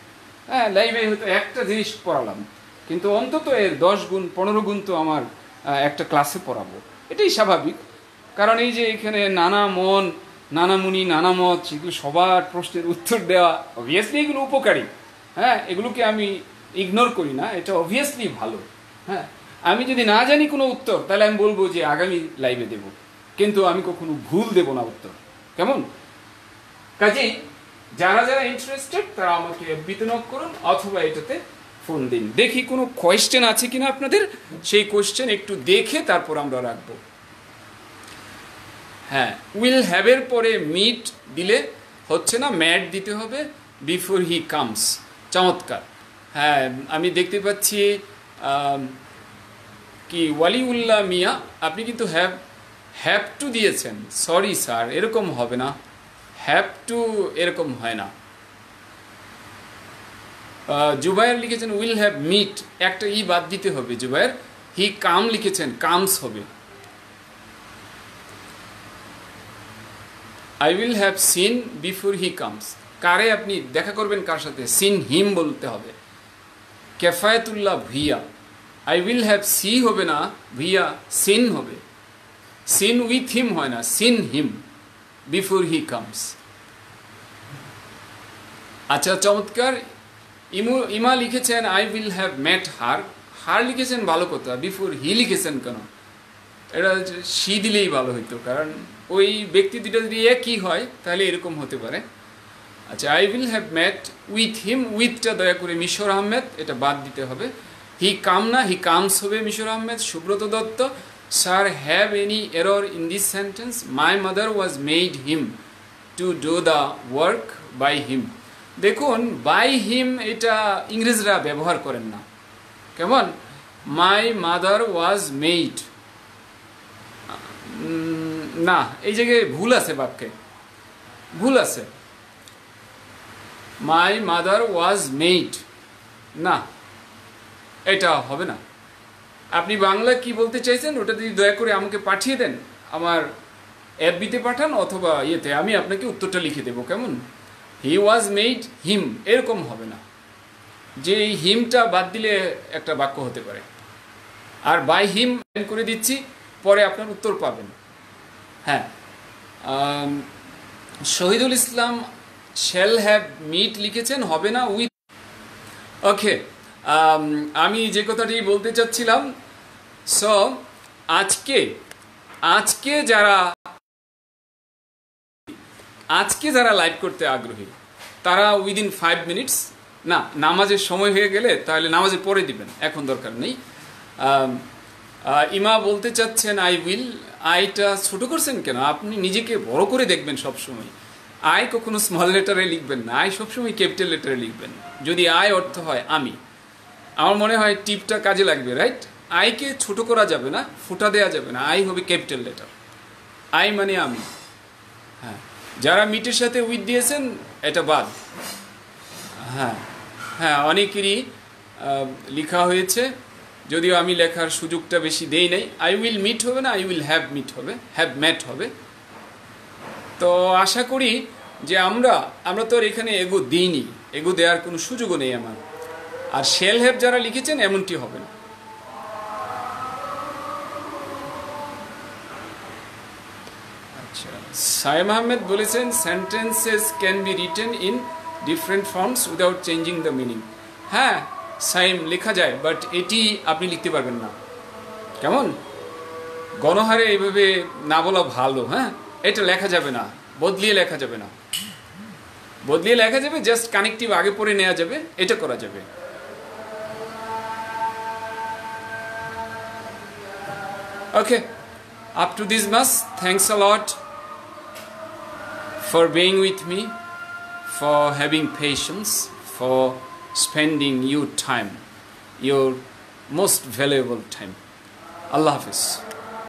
Speaker 1: হ্যাঁ, লাইভে হয়তো একটা জিনিস পড়ালাম, কিন্তু অন্তত এর 10 গুণ 15 গুণ তো আমার একটা ক্লাসে পড়াবো, এটাই স্বাভাবিক। কারণ এই যে এখানে নানা মন, নানা মুনি, নানা মত, সেগুলো সবার প্রশ্নের উত্তর দেওয়া, অবভিয়াসলি এগুলো উপকারী। হ্যাঁ, এগুলোকে আমি ইগনোর করি না, এটা অবভিয়াসলি ভালো। হ্যাঁ, আমি যদি না জানি কোনো উত্তর তাহলে আমি বলবো যে আগামী লাইভে দেব, কিন্তু আমি কখনো ভুল দেব না উত্তর। কেমন, কাজেই যারা যারা ইন্টারেস্টেড তারা আমাকে এফবিতে নক করুন অথবা এটাতে ফোন দিন। দেখি কোনো কোয়েশ্চেন আছে কিনা আপনাদের, সেই কোয়েশ্চেন একটু দেখে তারপর আমরা রাখবো। হ্যাঁ, উইল হ্যাভের পরে মিট দিলে হচ্ছে না, ম্যাট দিতে হবে বিফোর হি কামস। চমৎকার। হ্যাঁ, আমি দেখতে পাচ্ছি কি ওয়ালিউল্লাহ মিয়া, আপনি কিন্তু হ্যাভ টু দিয়েছেন। সরি স্যার, এরকম হবে না, হ্যাভ টু এরকম হয় না। জুবায়ের লিখেছেন উইল হ্যাভ মিট, একটা ই বাদ দিতে হবে জুবায়ের। হি কাম লিখেছেন, কামস হবে। I will have seen before he comes, কারে আপনি দেখা করবেন কার সাথে, সিন হিম বলতে হবে। Kefayetullah Bhuiyan, I will have see হবে না ভুইয়া, সিন হবে। সিন উইথ হিম হয় না, seen him before he comes. আচ্ছা, চমৎকার। ইমা লিখেছেন I will have met her. Her লিখেছেন ভালো কথা, বিফোর হি লিখেছেন কেন? এটা সি দিলেই ভালো হইতো, কারণ ওই ব্যক্তি দুটো যদি একই হয় তাহলে এরকম হতে পারে। আচ্ছা, I will have met with him, উইথটা দয়া করে মিশর আহমেদ, এটা বাদ দিতে হবে। হি কাম না, হি কামস হবে Mishor Ahmed. Subrata Datta, sir have any error in this sentence? My mother was made him to do the work by him. দেখুন, বাই হিম এটা ইংরেজরা ব্যবহার করেন না। কেমন? মাই মাদার ওয়াজ মেড, না, এই জায়গায় ভুল আছে, বাক্যে ভুল আছে। মাই মাদার ওয়াজ মেড, না, এটা হবে না। আপনি বাংলা কি বলতে চাইছেন ওটা যদি দয়া করে আমাকে পাঠিয়ে দেন, আমার এফবিতে পাঠান অথবা ইয়েতে, আমি আপনাকে উত্তরটা লিখে দেবো। কেমন? হি ওয়াজ মেড হিম, এরকম হবে না, যে এই হিমটা বাদ দিলে একটা বাক্য হতে পারে। আর বাই হিম করে দিচ্ছি, পরে আপনার উত্তর পাবেন। হ্যাঁ, Shahidul Islam shall have meet লিখেছেন, হবে না উইথ। ওকে, আমি যে কথাটি বলতে চাচ্ছিলাম, সো আজকে যারা লাইভ করতে আগ্রহী তারা উইদিন 5 মিনিটস, না, নামাজের সময় হয়ে গেলে তাহলে নামাজের পরে দিবেন, এখন দরকার নেই। ইমা বলতে চাচ্ছেন আই উইল, আইটা ছোট করছেন কেন? আপনি নিজেকে বড় করে দেখবেন সবসময়। আই কখনো স্মল লেটারে লিখবেন না, আই সবসময় ক্যাপিটাল লেটারে লিখবেন। যদি আই অর্থ হয় আমি, আমার মনে হয় টিপটা কাজে লাগবে, রাইট? আইকে ছোট করা যাবে না, ফোঁটা দেওয়া যাবে না, আই হবে ক্যাপিটাল লেটার। আই মানে আমি। হ্যাঁ, যারা মিটের সাথে উইথ দিয়েছেন এটা বাদ। হ্যাঁ হ্যাঁ, অনেকেরই লেখা হয়েছে, যদিও আমি লেখার সুযোগটা বেশি দেই নাই। আই উইল মিট হবে না, আই উইল হ্যাভ মিট হবে, হ্যাভ ম্যাট হবে। তো আশা করি যে আমরা তো আর এখানে এগো দিইনি, এগো দেওয়ার কোনো সুযোগও নেই আমার। আর শেল হ্যাভ যারা লিখেছেন এমনটি হবে না। আচ্ছা, সায়েম আহমেদ বলেছেন sentences can be written in different forms without changing the meaning. হ্যাঁ সাইম, লেখা যায়, বাট এটি আপনি লিখতে পারবেন না। কেমন? গণহারে এইভাবে না বলা ভালো। হ্যাঁ, এটা লেখা যাবে না, বদলিয়ে লেখা যাবে না, বদলিয়ে লেখা যাবে, জাস্ট কানেক্টিভ আগে পরে নেওয়া যাবে, এটা করা যাবে। ওকে, up to this much. Thanks a lot for being with me, for having patience, for spending your time, your most valuable time. Allah Hafiz.